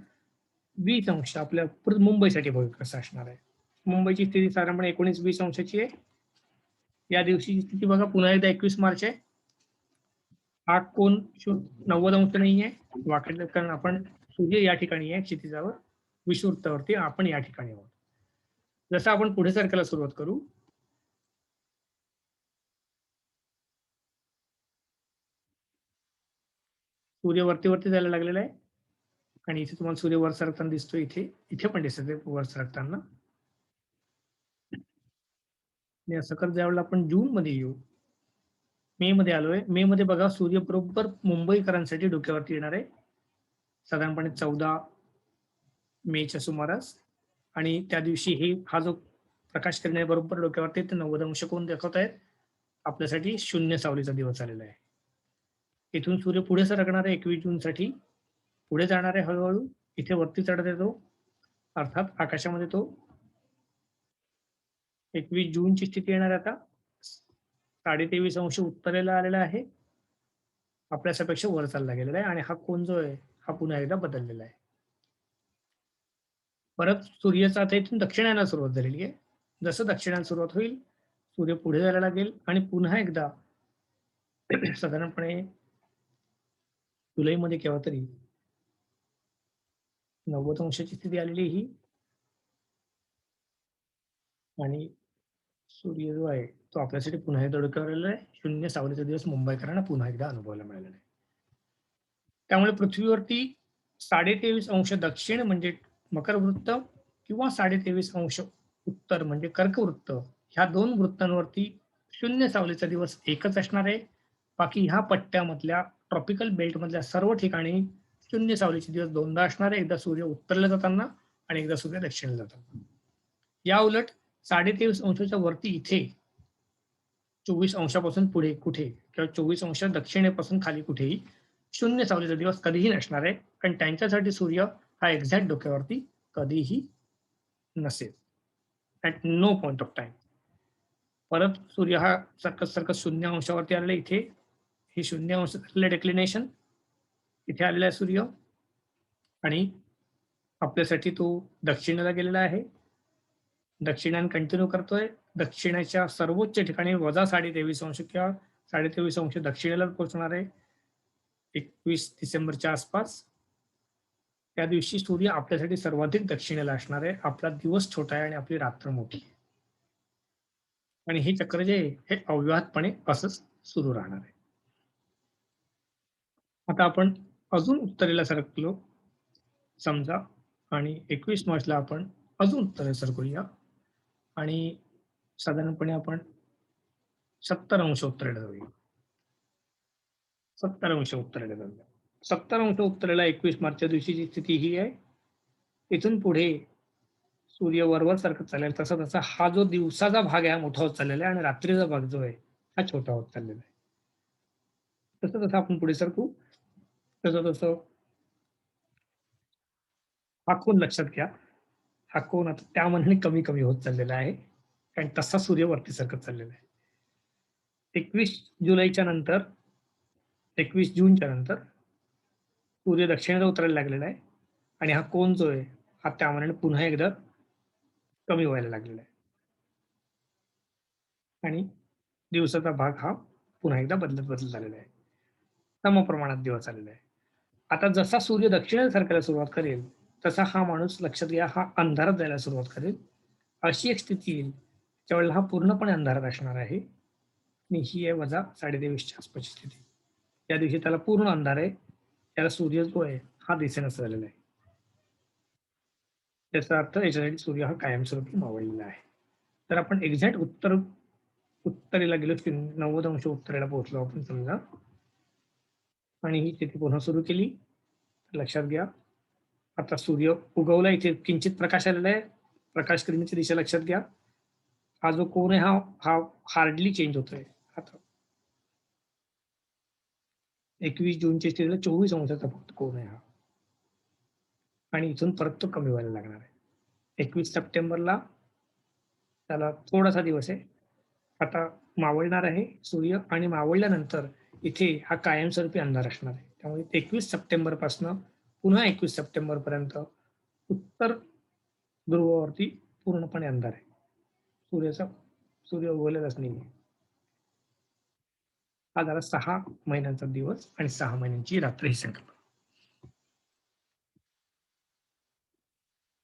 20 अंश आपल्या मुंबईसाठी बघू कसं असणार आहे. मुंबईची स्थिती साधारणपणे 19-20 अंशाची आहे. या दिवशीची स्थिती बघा पुन्हा एकदा 21 मार्च आहे. हा कोन 90 अंश नाही आहे वाकडलं, कारण आपण सूर्य या ठिकाणी आहे क्षितिजावर विषुववृत्तावरती, आपण या ठिकाणी आहोत. जसं आपण पुढे सरकायला सुरुवात करू, सूर्य वरती वरती जायला लागलेला आहे आणि इथे तुम्हाला सूर्य वर सरकताना दिसतो. इथे पण दिसत आहे वर सरकताना. आणि असं करत ज्यावेळेला आपण जून मध्ये येऊ, मे मध्ये आलोय. मे मध्ये बघा सूर्य बरोबर मुंबईकरांसाठी डोक्यावरती येणार आहे साधारणपणे 14 मेच्या सुमारास. आणि त्या दिवशी हा जो प्रकाश किरण आहे बरोबर डोक्यावरती ते 90 अंश कोन दाखवत आहेत. आपल्यासाठी शून्य सावलीचा दिवस आलेला आहे. इथून सूर्य पुढे सरकणार आहे 21 जून साठी. पुढे जाणार आहे हळूहळू. इथे वरती चढत येतो, अर्थात आकाशामध्ये तो 21 जूनची स्थिती येणार आता. 23.5 अंश उत्तरेला आलेला आहे. आपल्यापेक्षा वर चालला गेलेला आहे आणि हा कोन जो आहे हा पुन्हा एकदा बदललेला आहे. परत सूर्याचा आता इथून दक्षिणायनाला सुरुवात झालेली आहे. जसं दक्षिणायन सुरुवात होईल सूर्य पुढे जायला लागेल आणि पुन्हा एकदा साधारणपणे जुलैमध्ये केव्हा तरी 90 अंशाची स्थिती आलेली ही. आणि सूर्य जो आहे तो आपल्यासाठी पुन्हा एकदा डोक्यावर आलेला आहे. शून्य सावलीचा दिवस मुंबईकरांना पुन्हा एकदा अनुभवायला मिळालेला आहे. त्यामुळे पृथ्वीवरती 23.5 अंश दक्षिण म्हणजे मकर वृत्त किंवा 23.5 अंश उत्तर म्हणजे कर्क वृत्त, ह्या दोन वृत्तांवरती शून्य सावलीचा दिवस एकच असणार आहे. बाकी ह्या पट्ट्यामधल्या ट्रॉपिकल बेल्ट मधल्या सर्व ठिकाणी शून्य सावलीचे दिवस दोनदा असणार आहे. एकदा सूर्य उत्तरेला जाताना आणि एकदा सूर्य दक्षिणेला जाताना. या उलट 23.5 अंशाच्या वरती इथे 24 अंशापासून पुढे कुठे किंवा 24 अंश दक्षिणेपासून खाली कुठेही शून्य सावलीचा दिवस कधीही नसणार आहे, कारण त्यांच्यासाठी सूर्य हा एक्झॅक्ट डोक्यावरती कधीही नसेल, at no point of time. परत सूर्य हा सरकत सरकत 0 अंशावरती आलेला. इथे हे 0 अंश डेक्लिनेशन इथे आलेला आहे सूर्य आणि आपल्यासाठी तो दक्षिणेला गेलेला आहे. दक्षिणायन कंटिन्यू करतोय. दक्षिणेच्या सर्वोच्च ठिकाणी वजा 23.5 अंश किंवा 23.5 अंश दक्षिणेला पोहोचणार आहे 21 डिसेंबरच्या आसपास. त्या दिवशी सूर्य आपल्यासाठी सर्वाधिक दक्षिणेला असणार आहे. आपला दिवस छोटा आहे आणि आपली रात्र मोठी आहे. आणि हे चक्र जे आहे हे अव्याहतपणे असंच सुरू राहणार आहे. आता आपण अजून उत्तरेला सरकलो समजा आणि 21 मार्चला आपण अजून उत्तरेला सरकूया आणि साधारणपणे आपण 70 अंश उत्तरेला जाऊया. 70 अंश उत्तरेला जाऊया. 70 अंश उत्तरेला 21 मार्चच्या दिवशीची स्थिती ही आहे. इथून पुढे सूर्य वरवर सरकत चालेल तसा तसा हा जो दिवसाचा भाग आहे हा मोठा होत चाललेला आहे आणि रात्रीचा भाग जो आहे हा छोटा होत चाललेला आहे. तसं तसं आपण पुढे सरकू तसं तसं हा कोन लक्षात घ्या. हा कोन आता त्या मनाने कमी कमी होत चाललेला आहे, कारण तसा सूर्य वरती सरकत चाललेला आहे. 21 जुलैच्या नंतर 21 जूनच्या नंतर सूर्य दक्षिणेला उतरायला लागलेला आहे आणि हा कोन जो आहे हा त्या मनाने पुन्हा एकदा कमी व्हायला लागलेला आहे आणि दिवसाचा भाग हा पुन्हा एकदा बदलत झालेला आहे. सम प्रमाणात दिवस आलेला आहे. आता जसा सूर्य दक्षिणेला सरकायला सुरुवात करेल तसा हा माणूस लक्षात घ्या हा अंधारात जायला सुरुवात करेल. अशी एक स्थिती येईल ज्यावेळेला हा पूर्णपणे अंधारात असणार आहे आणि ही आहे वजा 23:30च्या आसपासची स्थिती. या दिवशी त्याला पूर्ण अंधार आहे. त्याला सूर्य जो आहे हा दिसेनासा झालेला आहे. त्याचा अर्थ याच्यासाठी सूर्य हा कायमस्वरूपी मावळलेला आहे. तर आपण एक्झॅक्ट उत्तरेला गेलो की 90 अंश उत्तरेला पोहोचलो आपण समजा, आणि ही स्थिती पुन्हा सुरू केली. लक्षात घ्या, आता सूर्य उगवला, इथे किंचित प्रकाश आलेला आहे. प्रकाश किरणाची दिशा लक्षात घ्या. हा जो कोन आहे हा हा हार्डली चेंज होतोय. आता 21 जूनच्या स्थितीला 24 अंशाचा फक्त कोन आहे हा, आणि इथून परत तो कमी व्हायला लागणार आहे. 21 सप्टेंबरला त्याला थोडासा दिवस आहे. आता मावळणार आहे सूर्य, आणि मावळल्यानंतर इथे हा कायमस्वरूपी अंधार असणार आहे. त्यामुळे 21 सप्टेंबर पासून पुन्हा 21 सप्टेंबर पर्यंत उत्तर ध्रुवावरती पूर्णपणे अंधार आहे. सूर्य उगवलेलाच नाही. हा झाला 6 महिन्यांचा दिवस आणि 6 महिन्यांची रात्र ही संकल्पना.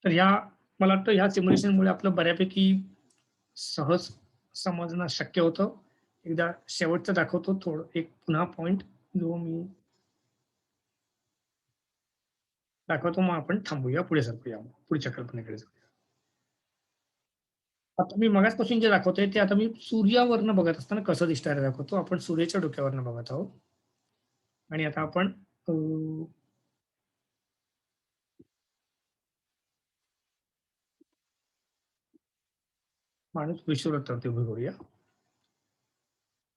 तर मला वाटतं ह्या सिम्युलेशनमुळे आपलं बऱ्यापैकी सहज समजणं शक्य होतं. एकदा शेवटचं दाखवतो थोडं एक पुन्हा पॉइंट जो मी दाखवतो, मग आपण थांबूया, पुढे सरकूया, पुढच्या कल्पनेकडे जाऊया. आता मी मगाचपासून जे दाखवतोय ते आता मी सूर्यावरनं बघत असताना कसं दिसणारं दाखवतो. आपण सूर्याच्या डोक्यावरनं बघत आहोत, आणि आता आपण माणूस विषुववृत्तावरती उभं करूया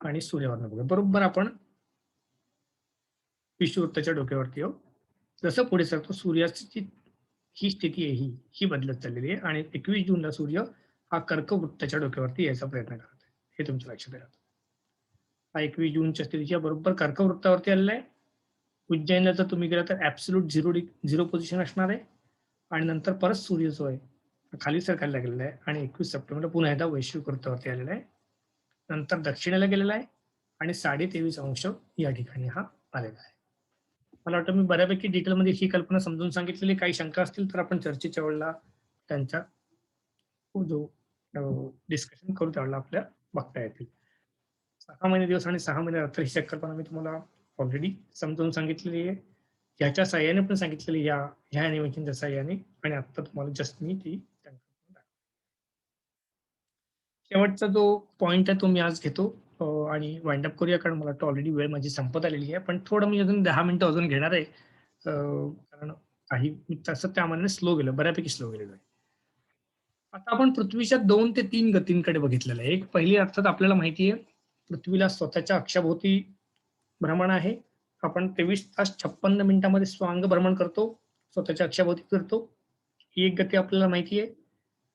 आणि सूर्यावरनं बघूया. बरोबर आपण विषुववृत्ताच्या डोक्यावरती आहोत. जसं पुढे सरतो सूर्याची ही स्थिती आहे, ही बदलत चाललेली आहे, आणि 21 जूनला सूर्य हा कर्कवृत्ताच्या डोक्यावरती यायचा प्रयत्न करत आहे. हे तुमच्या लक्षात येईल. हा 21 जूनच्या स्थितीच्या बरोबर कर्कवृत्तावरती आलेला आहे. उज्जैनला जर तुम्ही गेला तर ऍब्सोल्यूट झिरो पोझिशन असणार आहे, आणि नंतर परत सूर्य जो आहे खाली सरकायला लागलेला आहे, आणि 21 सप्टेंबरला पुन्हा एकदा वैश्विक वृत्तावरती आलेला आहे. नंतर दक्षिणेला गेलेला आहे, आणि 23.5 अंश या ठिकाणी हा आलेला आहे. मला वाटतं मी बऱ्यापैकी डिटेलमध्ये ही कल्पना समजून सांगितलेली. काही शंका असतील तर आपण चर्चेच्या वेळेला त्यांचा जो डिस्कशन करू त्यावेळेला आपल्या बघता येतील. 6 महिने दिवस आणि 6 महिने रात्र ही संकल्पना मी तुम्हाला ऑलरेडी समजावून सांगितलेली आहे. ह्याच्या साह्याने पण सांगितलेली, ह्या ॲनिमेशनच्या साह्याने, आणि आता तुम्हाला जस्ट मी ती शेवटचा जो पॉइंट आहे तो मी आज घेतो आणि वाइंड अप करूया, कारण मला वाटतं ऑलरेडी वेळ माझी संपत आलेली आहे. पण थोडं मी अजून 10 मिनिटं अजून घेणार आहे, कारण काही तसं त्यामानाने स्लो गेलं, बऱ्यापैकी स्लो गेलेलो आहे. आता आपण पृथ्वीच्या 2 ते 3 गतींकडे बघितलेलं आहे. एक पहिली अर्थात आपल्याला माहिती आहे, पृथ्वीला स्वतःच्या अक्षाभोवती भ्रमण आहे. आपण 23 तास 56 मिनिटांमध्ये स्वांग भ्रमण करतो, स्वतःच्या अक्षाभोवती फिरतो. ही एक गती आपल्याला माहिती आहे.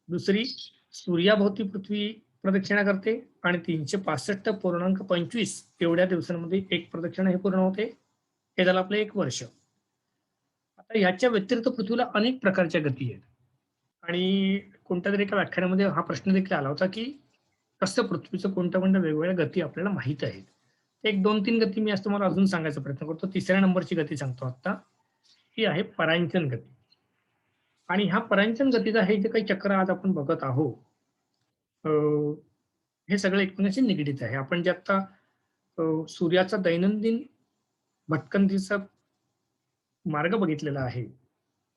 दुसरी, सूर्याभोवती पृथ्वी प्रदक्षिणा करते, आणि 365.25 एवढ्या दिवसांमध्ये एक प्रदक्षिणा हे पूर्ण होते. हे झालं आपलं 1 वर्ष. आता याच्या व्यतिरिक्त पृथ्वीला अनेक प्रकारच्या गती आहेत, आणि कोणत्या तरी एका व्याख्यानामध्ये हा प्रश्न देखील आला होता की कसं पृथ्वीचं कोणत्या वेगवेगळ्या गती आपल्याला माहित आहेत. एक 2-3 गती मी आज तुम्हाला अजून सांगायचा प्रयत्न करतो. 3ऱ्या नंबरची गती सांगतो आता. ही आहे परांचन गती. आणि ह्या परांचन गतीचा हे जे काही चक्र आज आपण बघत आहोत, हे सगळं एकमेकांशी निगडीत आहे. आपण जे आता सूर्याचा दैनंदिन भटकंतीचा मार्ग बघितलेला आहे,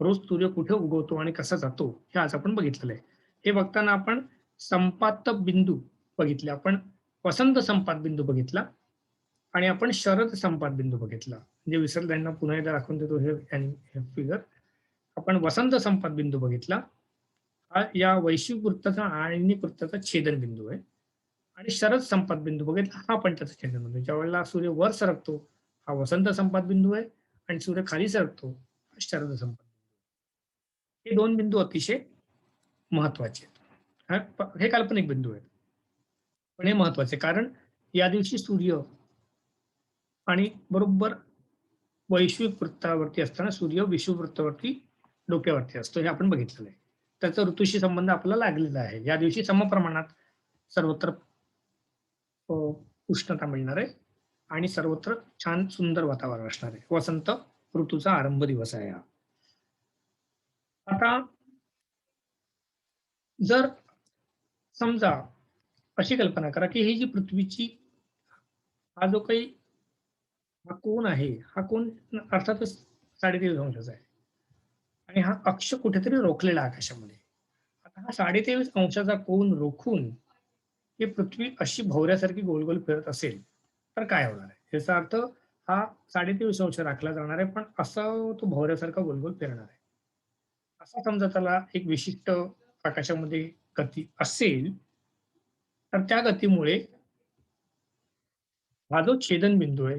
रोज सूर्य कुठे उगवतो आणि कसा जातो, हे आज आपण बघितलेलं आहे. हे बघताना आपण संपात बिंदू बघितले, आपण वसंत संपात बिंदू बघितला, आणि आपण शरद संपात बिंदू बघितला. म्हणजे विसरल्यांना पुन्हा एकदा दाखवून देतो हे फिगर. आपण वसंत संपात बिंदू बघितला, हा या वैश्विक वृत्ताचा आणि वृत्ताचा छेदन बिंदू आहे, आणि शरद संपात बिंदू बघितला, हा पण त्याचा छेदन बिंदू. ज्या वेळेला सूर्य वर सरकतो हा वसंत संपात बिंदू आहे, आणि सूर्य खाली सरकतो हा शरद संपात. हे 2 बिंदू अतिशय महत्वाचे आहेत. हे काल्पनिक बिंदू आहेत, पण हे महत्वाचे, कारण या दिवशी सूर्य आणि बरोबर वैश्विक वृत्तावरती असताना सूर्य विषुववृत्तावरती डोक्यावरती असतो, हे आपण बघितलेलं आहे. त्याचा ऋतूशी संबंध आपल्याला लागलेला आहे. या दिवशी समप्रमाणात सर्वत्र उष्णता मिळणार आहे, आणि सर्वत्र छान सुंदर वातावरण असणार आहे. वसंत ऋतूचा आरंभ दिवस आहे हा. आता जर समजा अशी कल्पना करा की ही जी पृथ्वीची हा जो काही हा कोन आहे, हा कोन अर्थातच 23.5 अंशाचा आहे आणि हा अक्ष कुठेतरी रोखलेला आहे आकाशामध्ये. आता हा 23.5 अंशाचा कोन रोखून ही पृथ्वी अशी भोवऱ्यासारखी गोल गोल फिरत असेल तर काय होणार आहे? याचा अर्थ हा 23.5 अंश राखला जाणार आहे, पण असा तो भोवऱ्यासारखा गोल गोल फिरणार आहे. असा समजा त्याला एक विशिष्ट आकाशामध्ये गती असेल, तर त्या गतीमुळे हा जो छेदनबिंदू आहे,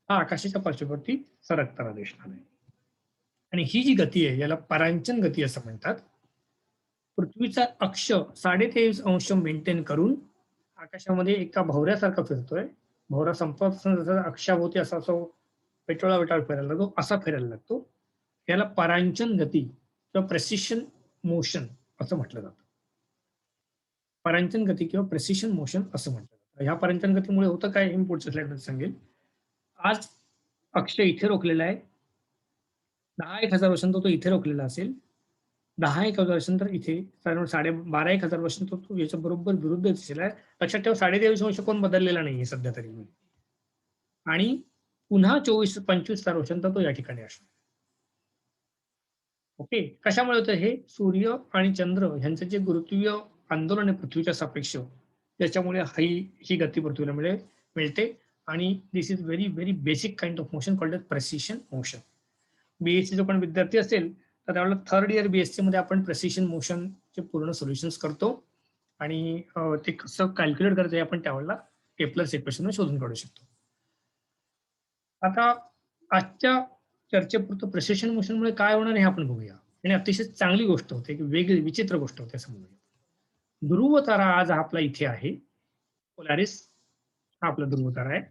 हा आकाशाच्या पार्श्ववरती सरकताना दिसणार आहे. आणि ही जी गती आहे याला परांचन गती असं म्हणतात. पृथ्वीचा अक्ष 23.5 अंश मेंटेन करून आकाशामध्ये एका भोवऱ्यासारखा फिरतोय. भोवरा संपत असताना जसा अक्षाभोवती असा तो वेटोळा फिरायला लागतो, असा फिरायला लागतो. याला परांचन गती किंवा प्रेसिशन मोशन असं म्हटलं जातं. परांचन गती किंवा प्रेसिशन मोशन असं म्हटलं जातं. ह्या परांचन गतीमुळे होतं काय हे मी पुढच्या स्लाइडमध्ये सांगेल. आज अक्ष इथे रोखलेला आहे. 10,000-1,000 वर्षांत तो इथे रोखलेला असेल. 10,000-1,000 वर्षांतर इथे साधारण 12,000-1,000 वर्षांत तो याच्या बरोबर विरुद्ध दिशेला आहे. लक्षात ठेवा 23.5 अंश कोन बदललेला नाहीये सध्या तरी. आणि पुन्हा 24-25,000 वर्षांत तो या ठिकाणी असणार. ओके. कशामुळे होतं हे? सूर्य आणि चंद्र यांचं जे गुरुत्वीय आंदोलन आहे पृथ्वीच्या सापेक्ष, त्याच्यामुळे ही गती पृथ्वीला मिळते. आणि this is very very basic kind of motion called precession motion. BSc जो पण विद्यार्थी असेल तर त्यावेळेला थर्ड इयर बीएससी मध्ये आपण प्रेसिशन मोशनचे पूर्ण सोल्युशन्स करतो आणि ते कसं कॅल्क्युलेट करायचं हे आपण त्यावेळेला केपलर्स इक्वेशन शोधून काढू शकतो. आता आजच्या चर्चेपुरतं प्रेसिशन मोशनमुळे काय होणार हे आपण बघूया. आणि अतिशय चांगली गोष्ट होते, की वेगळी विचित्र गोष्ट होते असं म्हणूया. ध्रुव तारा आज आपला इथे आहे. पोलॅरिस हा आपला ध्रुव तारा आहे.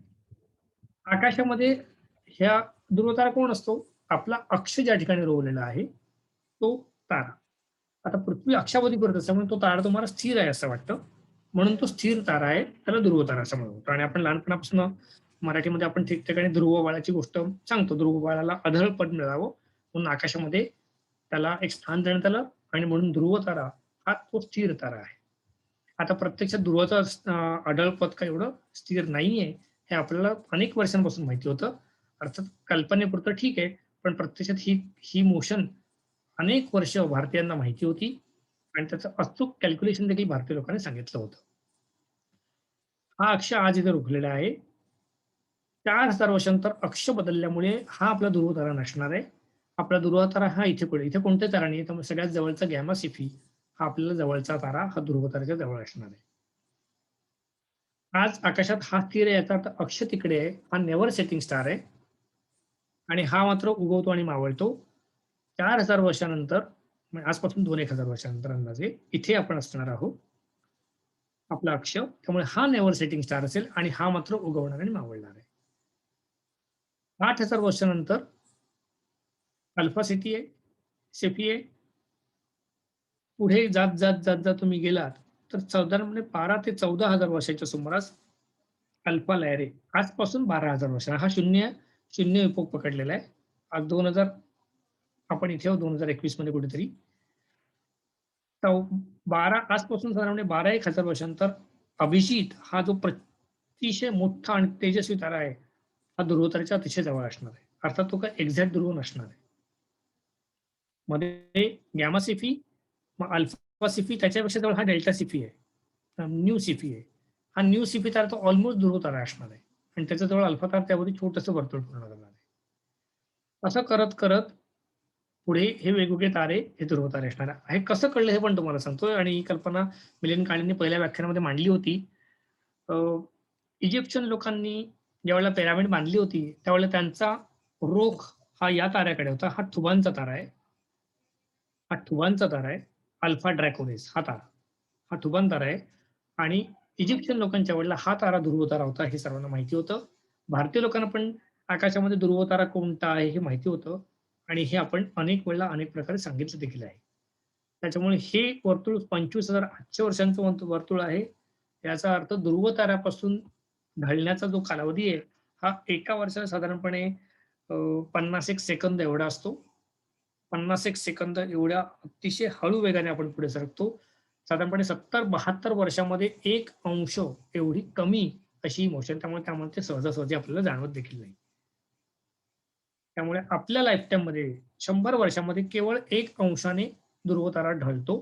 आकाशामध्ये ह्या ध्रुव तारा कोण असतो? आपला अक्ष ज्या ठिकाणी रोवलेला आहे तो तारा. आता पृथ्वी अक्षाभोवती फिरत असल्यामुळे तो तारा तुम्हाला स्थिर आहे असं वाटतं, म्हणून तो स्थिर तारा आहे, त्याला ध्रुव तारा असं म्हणतो. आणि आपण लहानपणापासून मराठीमध्ये आपण ठिकठिकाणी ध्रुव बाळाची गोष्ट सांगतो. ध्रुव बाळाला अधळ पद मिळावं म्हणून आकाशामध्ये त्याला एक स्थान देण्यात आलं आणि म्हणून ध्रुव तारा हा तो स्थिर तारा आहे. आता प्रत्यक्षात ध्रुवाचं अढळ पद काय एवढं स्थिर नाहीये हे आपल्याला अनेक वर्षांपासून माहिती होतं. अर्थात कल्पनेपुरतं ठीक आहे, पण प्रत्यक्षात ही मोशन अनेक वर्ष भारतीयांना माहिती होती आणि त्याचं अचूक कॅल्क्युलेशन देखील भारतीय लोकांनी सांगितलं होतं. हा अक्ष आज इथे रोखलेला आहे. 4,000 वर्षांतर अक्ष बदलल्यामुळे हा आपला ध्रुव तारा नसणार आहे. आपला ध्रुव तारा हा इथे कोणते तारा नाही, त्यामुळे सगळ्यात जवळचा गॅमा सिफी हा आपल्याला जवळचा तारा हा ध्रुव ताऱ्याच्या जवळ असणार आहे. आज आकाशात हा स्थिर आहे, याचा अर्थ अक्ष तिकडे आहे, हा नेव्हर सेटिंग स्टार आहे आणि हा मात्र उगवतो आणि मावळतो. 4,000 वर्षानंतर आजपासून 2,000 वर्षानंतर अंदाजे इथे आपण असणार आहोत आपला अक्ष. त्यामुळे हा नेव्हर सेटिंग स्टार असेल आणि हा मात्र उगवणार आणि मावळणार आहे. 8,000 वर्षानंतर अल्फा सेफी आहे. पुढे जात जात जात जात तुम्ही गेलात तर साधारणपणे 12 ते 14,000 वर्षाच्या सुमारास अल्फा लायर आहे. आजपासून 12,000 वर्ष हा शून्य विपोक पकडलेला आहे. आज 2000 आपण इथे 2021 मध्ये कुठेतरी 12 आजपासून साधारणपणे 12,000 वर्षांतर अभिजित हा जो अतिशय मोठा आणि तेजस्वी तारा आहे हा ध्रुव ताऱ्याच्या अतिशय जवळ असणार आहे. अर्थात तो काय एक्झॅक्ट ध्रुव नसणार आहे. मध्ये गॅमा सिफी, मग अल्फा सिफी, त्याच्यापेक्षा जवळ हा डेल्टा सिफी आहे, न्यू सिफी आहे. हा न्यू सिफी तारा तो ऑलमोस्ट ध्रुव तारा असणार आहे आणि त्याच्याजवळ अल्फा तारा त्यामध्ये छोटंसं वर्तुळ पूर्ण करणार आहे. असं करत करत पुढे हे वेगवेगळे तारे हे ध्रुव तारे असणार आहे. कसं कळलं हे पण तुम्हाला सांगतोय आणि ही कल्पना मिलिंद काळेंनी पहिल्या व्याख्यानामध्ये मांडली होती. इजिप्शियन लोकांनी ज्यावेळेला पिरॅमिड बांधली होती त्यावेळेला त्यांचा रोख हा या ताऱ्याकडे होता. हा थुबांचा तारा आहे. हा थुबांचा तारा आहे. अल्फा ड्रॅकोनिस हा तारा, हा थुबान तारा आहे. आणि इजिप्शियन लोकांच्या वेळेला हा तारा ध्रुव तारा होता हे सर्वांना माहिती होतं. भारतीय लोकांना पण आकाशामध्ये ध्रुव तारा कोणता आहे हे माहिती होतं आणि हे आपण अनेक वेळेला अनेक प्रकारे सांगितलं देखील आहे. त्याच्यामुळे हे वर्तुळ 25,800 वर्षांचं वर्तुळ आहे. याचा अर्थ ध्रुव ताऱ्यापासून ढळण्याचा जो कालावधी आहे हा एका वर्षाला साधारणपणे 50 सेकंद एवढा असतो. 50 सेकंद एवढ्या अतिशय हळू वेगाने आपण पुढे सरकतो. साधारणपणे 70-72 वर्षामध्ये 1 अंश एवढी कमी अशी मोशन, त्यामुळे ते सहजासहजी आपल्याला जाणवत देखील नाही. त्यामुळे आपल्या लाईफटाईम मध्ये 100 वर्षामध्ये केवळ 1 अंशाने ध्रुवतारा ढळतो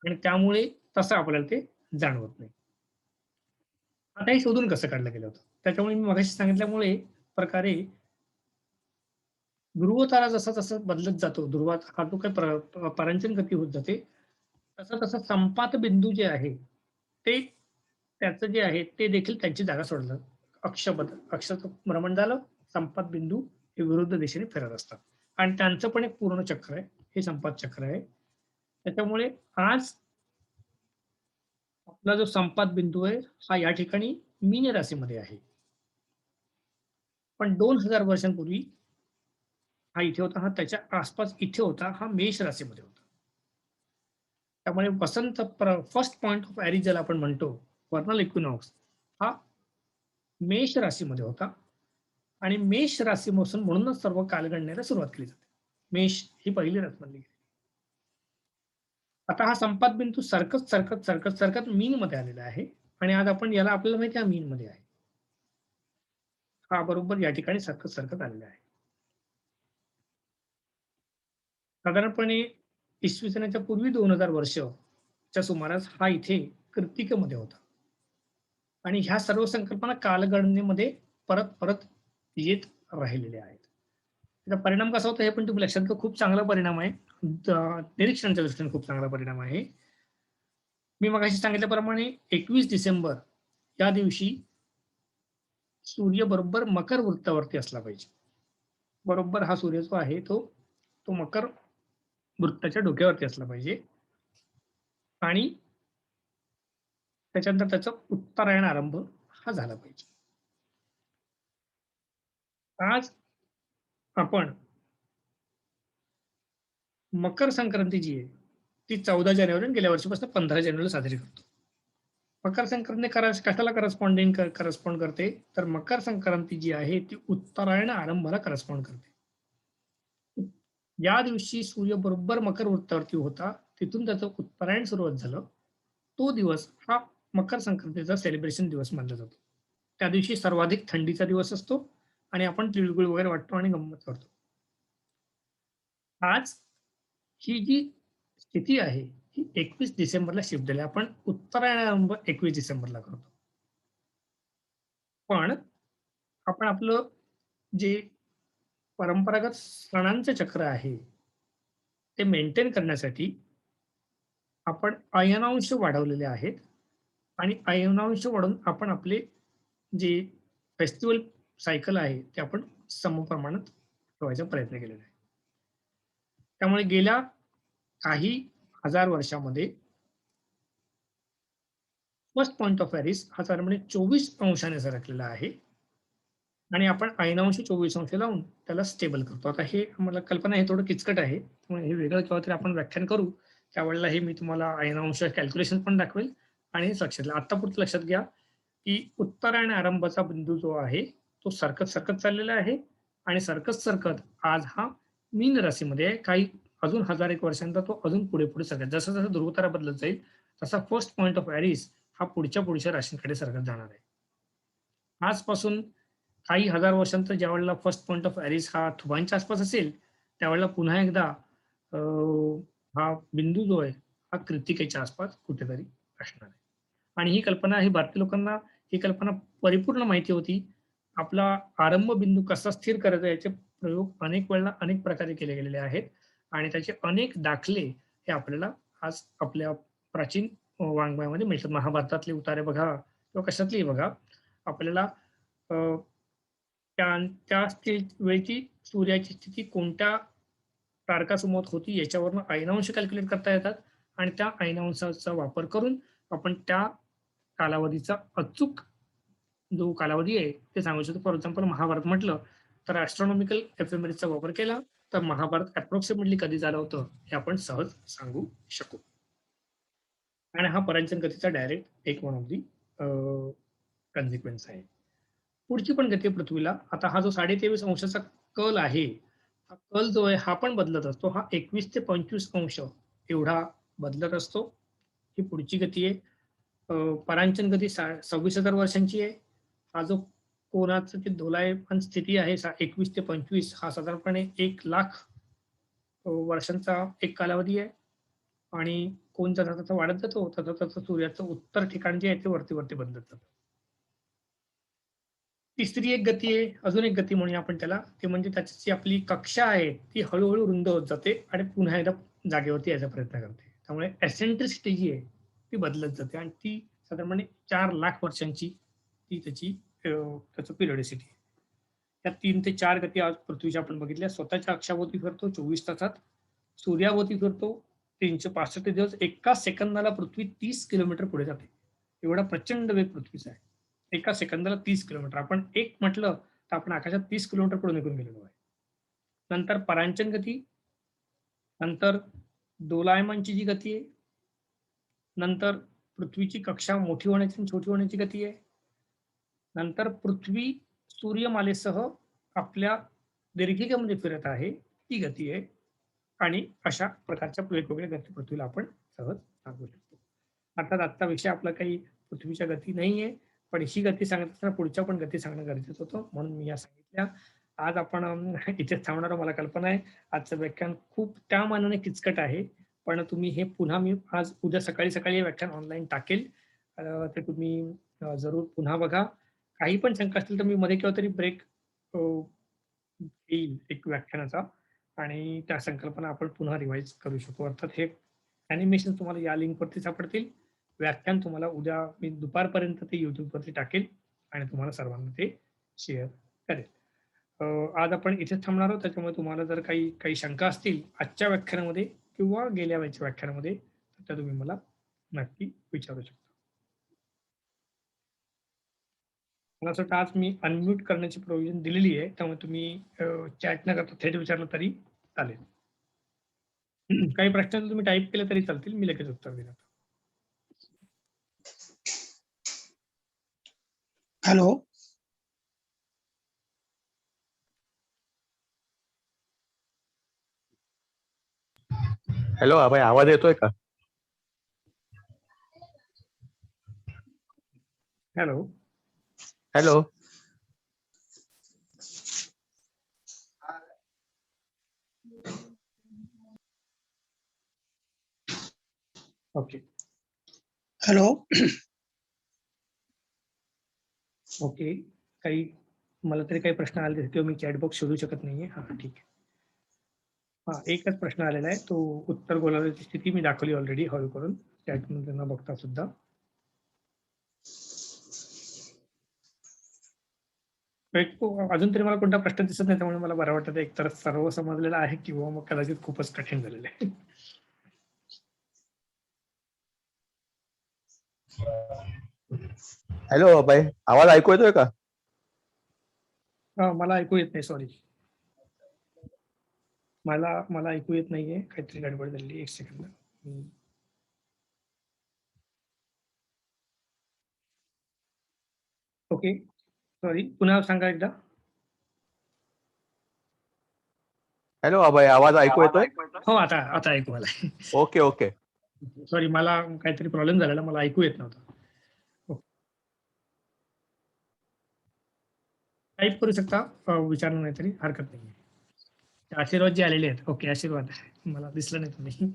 आणि त्यामुळे तसं आपल्याला ते जाणवत नाही. आता हे शोधून कसं काढलं गेलं होतं? त्याच्यामुळे मी मगाशी सांगितल्यामुळे प्रकारे ध्रुवतारा जसा बदलत जातो, ध्रुवात हा जो काही परांचन गती होत जाते, तसं संपात बिंदू जे आहे ते त्याचं जे आहे ते देखील त्यांची जागा सोडलं. अक्षाचं भ्रमण झालं, संपात बिंदू हे विरुद्ध दिशेने फिरत असतात आणि त्यांचं पण एक पूर्ण चक्र आहे, हे संपात चक्र आहे. त्याच्यामुळे आज आपला जो संपात बिंदू आहे हा या ठिकाणी मीन राशीमध्ये आहे. पण 2000 वर्षांपूर्वी हा इथे होता, हा त्याच्या आसपास इथे होता, हा मेष राशीमध्ये होता. त्यामुळे वसंत फर्स्ट पॉइंट ऑफ एरिस ज्याला आपण म्हणतो, वर्नल इक्विनॉक्स, हा मेष राशीमध्ये होता आणि मेष राशीपासून म्हणूनच सर्व कालगणनेला सुरुवात केली जाते. मेष ही पहिली रास मानली गेली. आता हा संपात बिंदू सरकत मीन मध्ये आलेला आहे आणि आज आपण याला आपल्याला माहिती आहे मीन मध्ये आहे. हा बरोबर या ठिकाणी सरकत आलेला आहे. साधारणपणे इसवी सनाच्या पूर्वी 2000 वर्षच्या सुमारास हा इथे कृत्तिकेमध्ये होता आणि ह्या सर्व संकल्पना कालगणनेमध्ये परत परत येत राहिलेल्या आहेत. त्याचा परिणाम कसा होता हे पण तुम्ही लक्षात घ्या. खूप चांगला परिणाम आहे. निरीक्षणाच्या दृष्टीने खूप चांगला परिणाम आहे. मी मगाशी सांगितल्याप्रमाणे 21 डिसेंबर या दिवशी सूर्य बरोबर मकर वृत्तावरती असला पाहिजे. बरोबर हा सूर्य जो आहे तो मकर वृत्ताच्या डोक्यावरती असला पाहिजे आणि त्याच्यानंतर त्याचा उत्तरायण आरंभ हा झाला पाहिजे. आज आपण मकर संक्रांती जी आहे ती 14 जानेवारी गेल्या वर्षीपासून 15 जानेवारीला साजरी करतो. मकर संक्रांती कशाला करस्पॉन्ड करते, तर मकर संक्रांती जी आहे ती उत्तरायण आरंभाला करस्पॉन्ड करते. या दिवशी सूर्य बरोबर मकर वृत्तावरती होता, तिथून त्याचं उत्तरायण सुरुवात झालं. तो दिवस हा मकर संक्रांतीचा सेलिब्रेशन दिवस मानला जातो. त्या दिवशी सर्वाधिक थंडीचा दिवस असतो आणि आपण तिळगुळ वगैरे वाटतो आणि गंमत करतो. आज ही जी स्थिती आहे ही 21 डिसेंबरला शिफ्ट झाली. आपण उत्तरायण आरंभ 21 डिसेंबरला करतो. पण आपण आपलं जे परंपरागत सणांचं चक्र आहे ते मेंटेन करण्यासाठी आपण अयनांश वाढवलेले आहेत आणि अयनांश वाढवून आपण आपले जे फेस्टिवल सायकल आहे ते आपण समप्रमाणात ठेवायचा प्रयत्न केलेला आहे. त्यामुळे गेल्या काही हजार वर्षामध्ये फर्स्ट पॉइंट ऑफ एरिस हा साधारणपणे 24 अंशाने सरकलेला आहे आणि आपण अयनांश 24 अंश लावून त्याला स्टेबल करतो. आता हे मला कल्पना आहे थोडं किचकट आहे, त्यामुळे हे वेगळं केव्हा तरी आपण व्याख्यान करू. त्यावेळेला हे मी तुम्हाला अयनांश कॅल्क्युलेशन पण दाखवेल आणि हे लक्षात घ्या. आत्तापुरतं लक्षात घ्या की उत्तरायण आरंभाचा बिंदू जो आहे तो सरकत चाललेला आहे आणि सरकत आज हा मीन राशीमध्ये आहे. काही अजून 1001 वर्षांचा तो अजून पुढे सरकत, जसं ध्रुवतारा बदलत जाईल तसा फर्स्ट पॉइंट ऑफ एरिस हा पुढच्या राशींकडे सरकत जाणार आहे. आजपासून काही हजार वर्षांचा ज्या वेळेला फर्स्ट पॉइंट ऑफ एरिस हा थुबांच्या आसपास असेल त्यावेळेला पुन्हा एकदा हा बिंदू जो आहे हा कृत्तिकेच्या आसपास कुठेतरी असणार आहे. आणि ही भारतीय लोकांना ही कल्पना परिपूर्ण माहिती होती. आपला आरंभ बिंदू कसा स्थिर करायचा याचे प्रयोग अनेक वेळेला अनेक प्रकारे केले गेलेले आहेत आणि त्याचे अनेक दाखले हे आपल्याला आज आपल्या प्राचीन वाङ्मयामध्ये मिळतात. महाभारतातले उतारे बघा किंवा कशातलेही बघा, आपल्याला त्या वेळची सूर्याची स्थिती कोणत्या तारकासमोर होती याच्यावरून अयनांश कॅल्क्युलेट करता येतात आणि त्या अयनांशाचा वापर करून आपण त्या कालावधीचा अचूक जो कालावधी आहे ते सांगू शकतो. फॉर एक्झाम्पल महाभारत म्हटलं तर ॲस्ट्रॉनॉमिकल एफएमरीचा वापर केला तर महाभारत अप्रॉक्सिमेटली कधी झालं होतं हे आपण सहज सांगू शकू. आणि हा परांचन गतीचा डायरेक्ट एक वन ऑफ दी कन्सिक्वेन्स आहे. पुढची पण गती पृथ्वीला. आता हा जो 23.5 अंशाचा कल आहे, हा कल जो आहे हा पण बदलत असतो. हा 21 ते 25 अंश एवढा बदलत असतो. ही पुढची गती आहे. परांचन गती 26,000 वर्षांची आहे. हा जो कोणाचं जी दोलायमान स्थिती आहे 21 ते 25 हा साधारणपणे 1,00,000 वर्षांचा एक कालावधी आहे. आणि कोण जसा जसा वाढत जातो तसं तसं सूर्याचं उत्तर ठिकाण जे आहे ते वरती वरती बदलत जातं. तिसरी एक गती आहे, अजून एक गती म्हणूया आपण त्याला, ते म्हणजे त्याची जी आपली कक्षा आहे ती हळूहळू रुंद होत जाते आणि पुन्हा एकदा जागेवरती यायचा प्रयत्न करते. त्यामुळे एसेंट्रिसिटी जी आहे ती बदलत जाते आणि ती साधारणपणे 4,00,000 वर्षांची ती त्याचं पिरियडिसिटी आहे. त्या 3 ते 4 गती आज पृथ्वीच्या आपण बघितल्या. स्वतःच्या अक्षाभोवती फिरतो 24 तासात, सूर्याभोवती फिरतो 365 दिवस. एका सेकंदाला पृथ्वी 30 किलोमीटर पुढे जाते. एवढा प्रचंड वेग पृथ्वीचा आहे. एका सेकंदाला 30 किलोमीटर. आपण एक म्हटलं तर आपण आकाशात 30 किलोमीटर पुढे निघून गेलेलो आहे. नंतर परांचन गती, नंतर दोलायमानची जी गती आहे, नंतर पृथ्वीची कक्षा मोठी होण्याची आणि छोटी होण्याची गती आहे, नंतर पृथ्वी सूर्यमालेसह आपल्या दीर्घिकेमध्ये फिरत आहे ती गती आहे. आणि अशा प्रकारच्या वेगवेगळ्या गती पृथ्वीला आपण सहज सांगू शकतो. अर्थात आजचा विषय आपला काही पृथ्वीच्या गती नाहीये, पण ही गती सांगत असताना पुढच्या पण गती सांगणं गरजेचं होतं, म्हणून मी या सांगितल्या. आज आपण इथेच थांबणार, मला कल्पना आहे. आजचं व्याख्यान खूप त्या मानाने किचकट आहे, पण तुम्ही हे पुन्हा मी आज उद्या सकाळी सकाळी हे व्याख्यान ऑनलाईन टाकेल. ते तुम्ही जरूर पुन्हा बघा. काही पण शंका असतील तर मी मध्ये केव्हा तरी ब्रेक येईल एक व्याख्यानाचा आणि त्या संकल्पना आपण पुन्हा रिवाइज करू शकतो. अर्थात हे ॲनिमेशन तुम्हाला या लिंकवरती सापडतील. व्याख्यान तुम्हाला उद्या मी दुपारपर्यंत ते युट्यूबवरती टाकेल आणि तुम्हाला सर्वांना ते शेअर करेल. आज आपण इथेच थांबणार आहोत. त्याच्यामुळे तुम्हाला जर काही शंका असतील आजच्या व्याख्यानामध्ये किंवा गेल्या वेळच्या व्याख्यानामध्ये तर त्या तुम्ही मला नक्की विचारू शकता. मला असं वाटतं आज मी अनम्यूट करण्याची प्रोव्हिजन दिलेली आहे, त्यामुळे तुम्ही चॅट न करता थेट विचारलं तरी चालेल. काही प्रश्न तुम्ही टाईप केले तरी चालतील, मी लगेच उत्तर देणार. हॅलो. हॅलो अभय, आवाज येतोय का? Hello. Hello. Okay. Hello. Okay. काही मला तरी काही प्रश्न आले किंवा मी चॅटबॉक्स शोधू शकत नाहीये. हा ठीक आहे. हा एकच प्रश्न आलेला आहे, तो उत्तर गोलार्धाची स्थिती मी दाखवली ऑलरेडी हळू करून चॅटमध्ये न बघता सुद्धा. अजून तरी मला कोणता प्रश्न दिसत नाही, त्यामुळे मला बरं वाटतं एकतर सर्व समजलेलं आहे किंवा मग कदाचित खूपच कठीण झालेलं आहे. हॅलो अभय, आवाज ऐकू येतोय का? मला ऐकू येत नाही, सॉरी. मला ऐकू येत नाहीये, काहीतरी गडबड झाली. एक सेकंद. ओके, सॉरी, पुन्हा सांगा एकदा. हॅलो अभय, आवाज ऐकू येतोय? हो, आता ऐकू आला. Okay okay. सॉरी, मला काहीतरी प्रॉब्लेम झालेला, मला ऐकू येत नव्हतं. टाईप करू शकता, विचारलं नाही तरी हरकत नाही. आशीर्वाद जे आलेले आहेत. ओके, आशीर्वाद मला दिसलं नाही तुम्ही.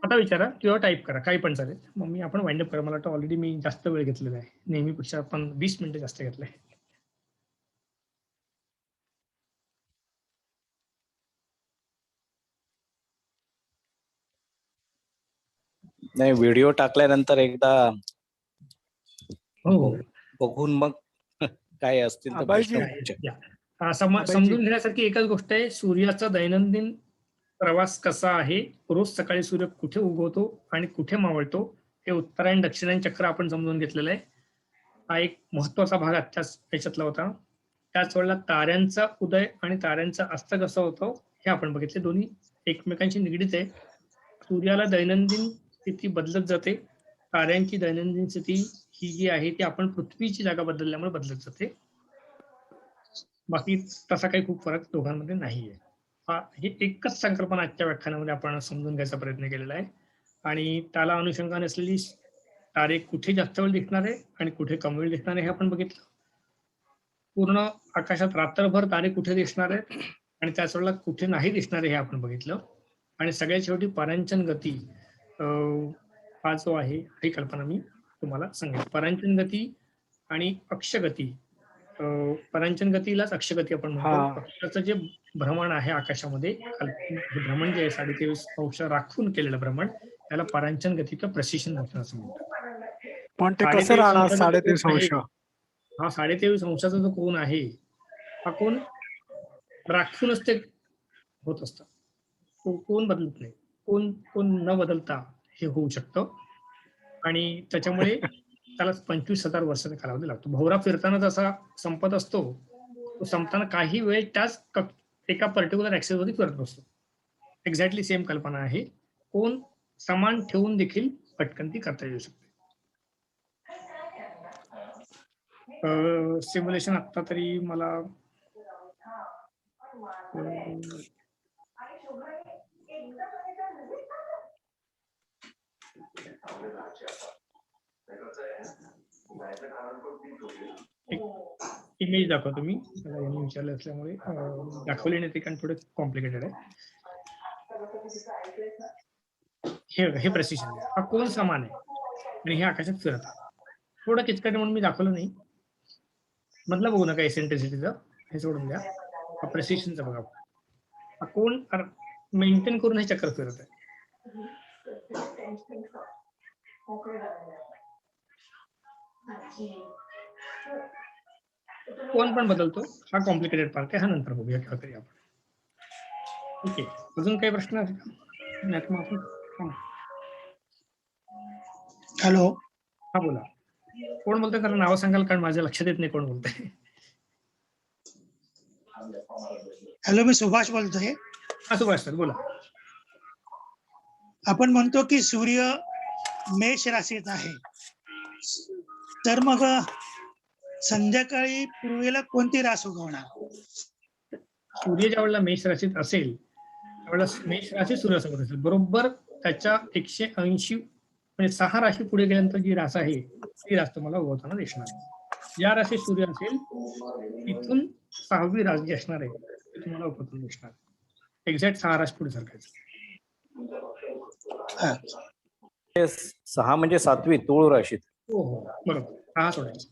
आता विचारा किंवा टाईप करा, काही पण चालेल. मग मी आपण वाइंड अप करा. मला वाटतं ऑलरेडी मी जास्त वेळ घेतलेला आहे, नेहमीपेक्षा आपण 20 मिनिटं जास्त घेतलंय. नाही, व्हिडिओ टाकल्यानंतर एकदा हो. बघून मग काय असतील तर अभयजी, प्रश्न विचार. समजून घेण्यासारखी एकच गोष्ट आहे, सूर्याचा दैनंदिन प्रवास कसा आहे, रोज सकाळी सूर्य कुठे उगवतो आणि कुठे मावळतो, हे उत्तरायण दक्षिणायन चक्र आपण समजून घेतलेलं आहे. हा एक महत्वाचा भाग आजच्या याच्यातला होता. त्याच वेळेला ताऱ्यांचा उदय आणि ताऱ्यांचा अस्त कसा होतो हे आपण बघितले. दोन्ही एकमेकांशी निगडीत आहे. सूर्याला दैनंदिन स्थिती बदलत जाते, ताऱ्यांची दैनंदिन स्थिती ही जी आहे ती आपण पृथ्वीची जागा बदलल्यामुळे बदलत जाते. बाकी तसा काही खूप फरक दोघांमध्ये नाहीये. ही एकच संकल्पना आजच्या व्याख्यानामध्ये आपण समजून घ्यायचा प्रयत्न केलेला आहे. आणि त्याला अनुषंगाने असलेली तारे कुठे जास्त वेळ दिसणार आहे आणि कुठे कमी वेळ दिसणार आहे हे आपण बघितलं. पूर्ण आकाशात रात्रभर तारे कुठे दिसणार आहेत आणि त्याच वेळेला कुठे नाही दिसणार आहे हे आपण बघितलं. आणि सगळ्यात शेवटी परांचन गती हा जो आहे ही कल्पना मी तुम्हाला सांगेन. परांचन गती आणि अक्षगती, परांचन गतीलाच अक्षगती आपण म्हणतो. हा. अक्षाचं जे भ्रमण आहे आकाशामध्ये, हे भ्रमण जे आहे 23.5 राखून केलेलं भ्रमण, त्याला परांचन गती किंवा प्रेसिशन मोशन असं म्हणतात. पण ते कसं राहणार 23.5 23.5 अंश? हा 23.5 अंशाचा जो कोन आहे हा कोन राखूनच ते होत असतं. कोन बदलत नाही. कोन न बदलता हे होऊ शकतं आणि त्याच्यामुळे त्याला 25,000 वर्षाचा कालावधी लागतो. भोवरा फिरताना जसा संपत असतो, तो संपताना काही वेळ त्याच एका पर्टिक्युलर ऍक्सिस वरती फिरत असतो. एक्झॅक्टली सेम कल्पना आहे. कोन समान ठेवून देखील पटकन ती करता येऊ शकते. सिम्युलेशन आता तरी मला इमेज दाखवतो मी. यांनी विचारलं असल्यामुळे दाखवले नाही ते, कारण थोडं कॉम्प्लिकेटेड आहे. हे प्रेसिशन हा कोन समान आहे आणि हे आकाशात फिरत आहे. थोडं किचकट म्हणून मी दाखवलं नाही. मधलं बघू नका एसेंट्रिसिटीचं, हे सोडून द्या. हा प्रेसिशनचा बघा. हा कोन मेंटेन करून हे चक्र फिरत आहे. कोन पण बदलतो. हा कॉम्प्लिकेटेड पार्ट आहे, हा नंतर बघूया केव्हा तरी आपण. ओके, अजून काही प्रश्न आहे का? नाही तर मग आपण हॅलो हा बोला. कोण बोलतोय? कारण नाव सांगाल, कारण माझ्या लक्षात येत नाही कोण बोलतंय. हॅलो, मी सुभाष बोलतोय. हा सुभाष सर बोला. आपण म्हणतो की सूर्य मेष राशीत आहे, तर मग संध्याकाळी पूर्वेला कोणती रास उगवणार? सूर्य ज्या वेळेला मेष राशीत असेल त्यावेळेला मेष राशी सूर्यासोबत असेल. बरोबर त्याच्या 180 म्हणजे 6 राशी पुढे गेल्यानंतर जी रास आहे ती रास तुम्हाला उगवताना दिसणार. ज्या राशीत सूर्य असेल तिथून 6वी रास जी असणार आहे ती तुम्हाला उगवताना दिसणार. एक्झॅक्ट 6 रास पुढे सरकायचं. हा. 6 म्हणजे 7वी तुळ राशीत. हो हो बरोबर. हा सोडायचं.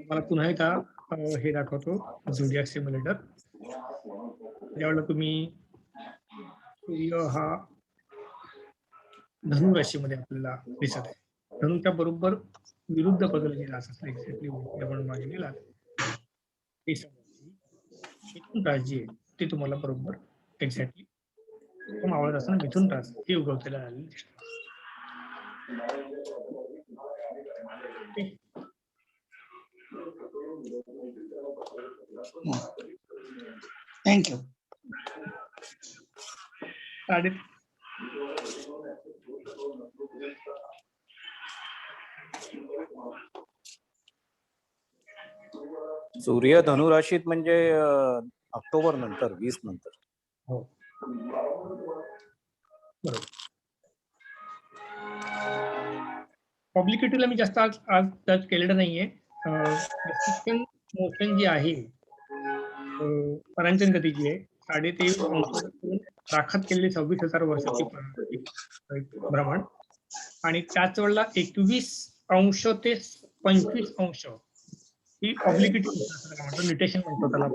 मला पुन्हा एकदा हे दाखवतो झोडियाक सिम्युलेटर. ज्यावेळेला तुम्ही सूर्य हा धनु राशीमध्ये आपल्याला दिसत आहे. धनुच्या बरोबर विरुद्ध बदल गेला असं एक्झॅक्टली आपण मागे गेला मिथुन रास जी आहे ती तुम्हाला बरोबर एक्झॅक्टली मावळत असताना मिथुन रास ही उगवतेला आलेली दिसते. थँक्यू. सूर्य धनुराशीत म्हणजे ऑक्टोबर नंतर 20 नंतर. हो बरोबर. ऑब्लिक्विटीला मी जास्त आज टच केलेलं नाहीये. मोशन जी आहे परांचन गती जी आहे 23.5 अंशातून राखत केलेली 26,000 वर्षाची भ्रमण आणि त्याच वेळेला 21 अंश ते 25 अंश ही ऑब्लिक्विटी म्हणतो, न्यूटेशन म्हणतो त्याला.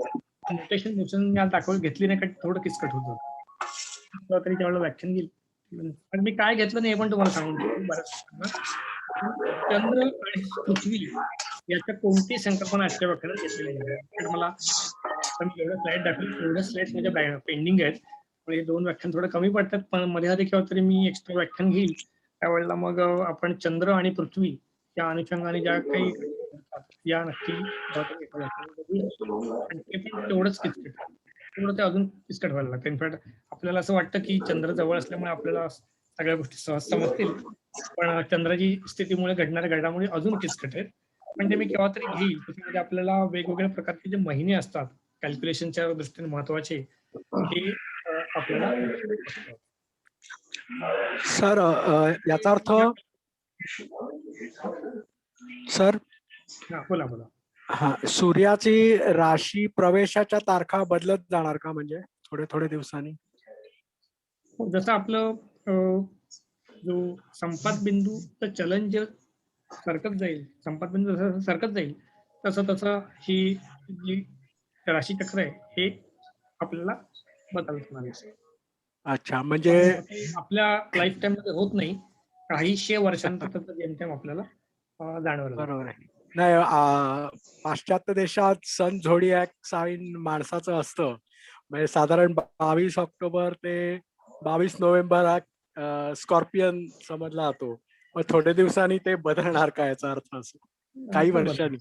न्यूटेशन मोशन दाखवून घेतली नाही का थोडं किचकट होतं. तरी त्यावेळेला व्याख्यान घेईल. पण मी काय घेतलं नाही हे पण तुम्हाला सांगून बऱ्याच चंद्र आणि पृथ्वी याच्या कोणती संकल्पना आजच्या व्याख्यानात घेतलेली नाही. तर मला जेवढं स्लाइड दाखवली तेवढ्या स्लाइड्स म्हणजे पेंडिंग आहेत. हे 2 व्याख्यान थोडं कमी पडतात, पण मध्ये केव्हा तरी मी एक्स्ट्रा व्याख्यान घेईल. त्यावेळेला मग आपण चंद्र आणि पृथ्वी या अनुषंगाने ज्या काही या नक्की आणि ते पण तेवढंच किचकट. थोडं ते अजून किचकट व्हायला लागतं. इनफॅक्ट आपल्याला असं वाटतं की चंद्र जवळ असल्यामुळे आपल्याला सगळ्या गोष्टी सहज समजतील, पण चंद्राची स्थितीमुळे घडणाऱ्या घडामोडी अजून किचकट आहेत. पण ते मी केव्हा तरी घेईल. त्याच्यामध्ये आपल्याला वेगवेगळ्या प्रकारचे जे महिने असतात कॅल्क्युलेशनच्या दृष्टीने महत्वाचे, हे आपल्याला सर याचा अर्थ सर हा बोला बोला. हा सूर्याची राशी प्रवेशाच्या तारखा बदलत जाणार का, म्हणजे थोडे थोडे दिवसांनी? जसं आपलं जो संपात बिंदूचं चलन जे सरकत जाईल, संपात बिंदू जसं सरकत जाईल तसं तसं ही जी राशीचक्र आहे हे आपल्याला बदलत जाणार. अच्छा, म्हणजे आपल्या लाईफ टाइम मध्ये होत नाही, काहीशे वर्षांत त्याचं जेमतेम आपल्याला जाणवलं. बरोबर आहे. नाही पाश्चात्य देशात सन झोडियाक साइन माणसाचं असतं, म्हणजे साधारण 22 ऑक्टोबर ते 22 नोव्हेंबर हा स्कॉर्पियन समजला जातो. मग थोड्या दिवसांनी ते बदलणार का, याचा अर्थ असं काही वर्षांनी?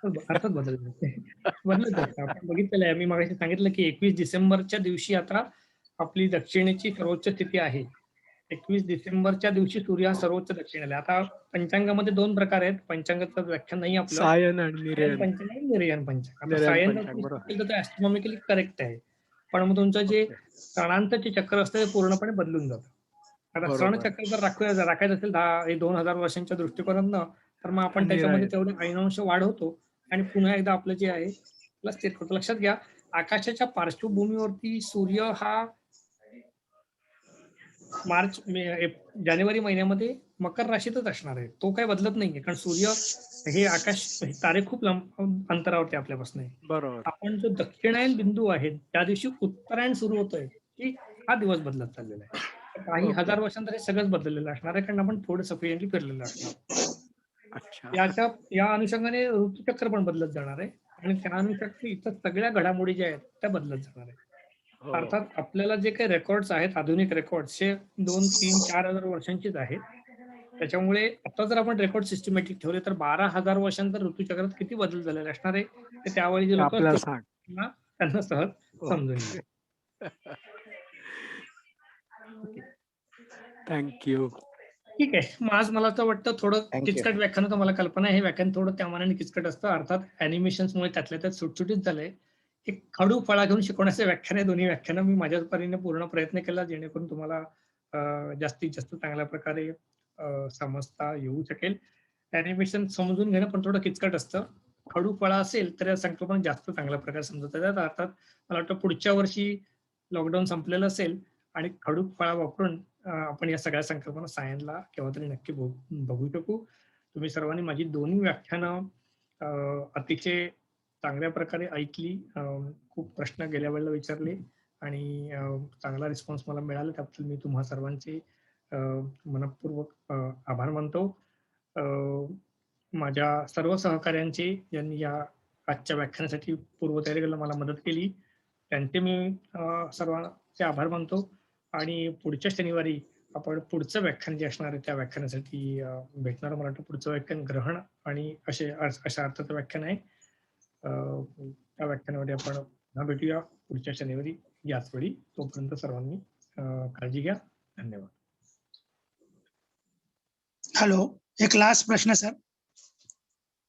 अर्थात बदलत असतं. आपण बघितलेलं आहे. मी मगाशी सांगितलं की 21 डिसेंबरच्या दिवशी आता आपली दक्षिणेची सर्वोच्च स्थिती आहे. 21 डिसेंबरच्या दिवशी सूर्य हा सर्वोच्च दक्षिणेला आहे. आता पंचांगामध्ये 2 प्रकार आहेत. पंचांगाचं व्याख्यान नाही आपलं. सायन आणि निर्यन. पंचांग आणि निर्यन पंचांग. आता निर्यन सायन पंचांग, बरोबर. तर ऍस्ट्रॉनॉमिकली करेक्ट आहे. पण मग तुमचं जे सणांचं जे चक्र असतं ते पूर्णपणे बदलून जातं. आता बरोबर. सण चक्र जर राखायचं असेल 2000 वर्षांच्या दृष्टिकोनातनं, तर मग आपण त्याच्यामध्ये तेवढे ऐनांश वाढवतो आणि पुन्हा एकदा आपलं जे आहे प्लस ते करतो. लक्षात घ्या, आकाशाच्या पार्श्वभूमीवरती सूर्य हा मार्च जानेवारी महिन्यामध्ये मकर राशीतच असणार आहे. तो काही बदलत नाहीये, कारण सूर्य हे आकाश तारे खूप लांब अंतरावरती आपल्यापासून आहे. बरोबर. आपण जो दक्षिणायन बिंदू आहे त्या दिवशी उत्तरायण सुरू होतोय की हा दिवस बदलत चाललेला आहे. काही हजार वर्षांतर हे सगळंच बदललेलं असणार आहे, कारण आपण थोडं सफिशियंटली फिरलेलं असणार. अच्छा. या अनुषंगाने ऋतुचक्र पण बदलत जाणार आहे आणि त्या अनुषंगाने इतर सगळ्या घडामोडी ज्या आहेत त्या बदलत जाणार आहेत. अर्थात आपल्याला जे काही रेकॉर्ड्स आहेत, आधुनिक रेकॉर्ड्स, हे 2, 3, 4,000 वर्षांचीच आहेत. त्याच्यामुळे आता जर आपण रेकॉर्ड सिस्टमॅटिक ठेवले तर 12,000 वर्षांतर ऋतुचक्रात किती बदल झालेले असणार आहे ते त्यावेळी जे लोक आपल्याला सांग. त्यांना सहज समजून येईल. थँक्यू. ठीक आहे. मग आज मला असं वाटतं थोडं Thank you. किचकट व्याख्यान होतं. मला कल्पना आहे हे व्याख्यान थोडं त्या मानाने किचकट असतं. अर्थात अॅनिमेशन्समुळे त्यातल्या त्यात सुटसुटीत झालंय. एक खडू फळा घेऊन शिकवण्याचे व्याख्यान आहे. दोन्ही व्याख्यानं मी माझ्या परीने पूर्ण प्रयत्न केला, जेणेकरून तुम्हाला जास्तीत जास्त चांगल्या प्रकारे समजता येऊ शकेल. अॅनिमेशन समजून घेणं पण थोडं किचकट असतं. खडू फळा असेल तर या संकल्पना जास्त चांगल्या प्रकारे समजता येतात. अर्थात मला वाटतं पुढच्या वर्षी लॉकडाऊन संपलेलं असेल आणि खडू फळा वापरून आपण या सगळ्या संकल्पना सायनला केव्हा तरी नक्की बघू शकू. तुम्ही सर्वांनी माझी दोन्ही व्याख्यानं अतिशय चांगल्या प्रकारे ऐकली. खूप प्रश्न गेल्या वेळेला विचारले आणि चांगला रिस्पॉन्स मला मिळाला. त्याबद्दल मी तुम्हा सर्वांचे मनपूर्वक आभार मानतो. माझ्या सर्व सहकाऱ्यांचे ज्यांनी या आजच्या व्याख्यानासाठी पूर्वतयारी करायला मला मदत केली, त्यांचे मी सर्वांचे आभार मानतो. आणि पुढच्या शनिवारी आपण पुढचं व्याख्यान जे असणार आहे त्या व्याख्यानासाठी भेटणार. मला वाटतं पुढचं व्याख्यान ग्रहण आणि अशा अर्थाचं व्याख्यान आहे. त्या व्याख्यानामध्ये आपण पुन्हा भेटूया पुढच्या शनिवारी याच वेळी. तोपर्यंत सर्वांनी काळजी घ्या. धन्यवाद. हॅलो, एक लास्ट प्रश्न सर.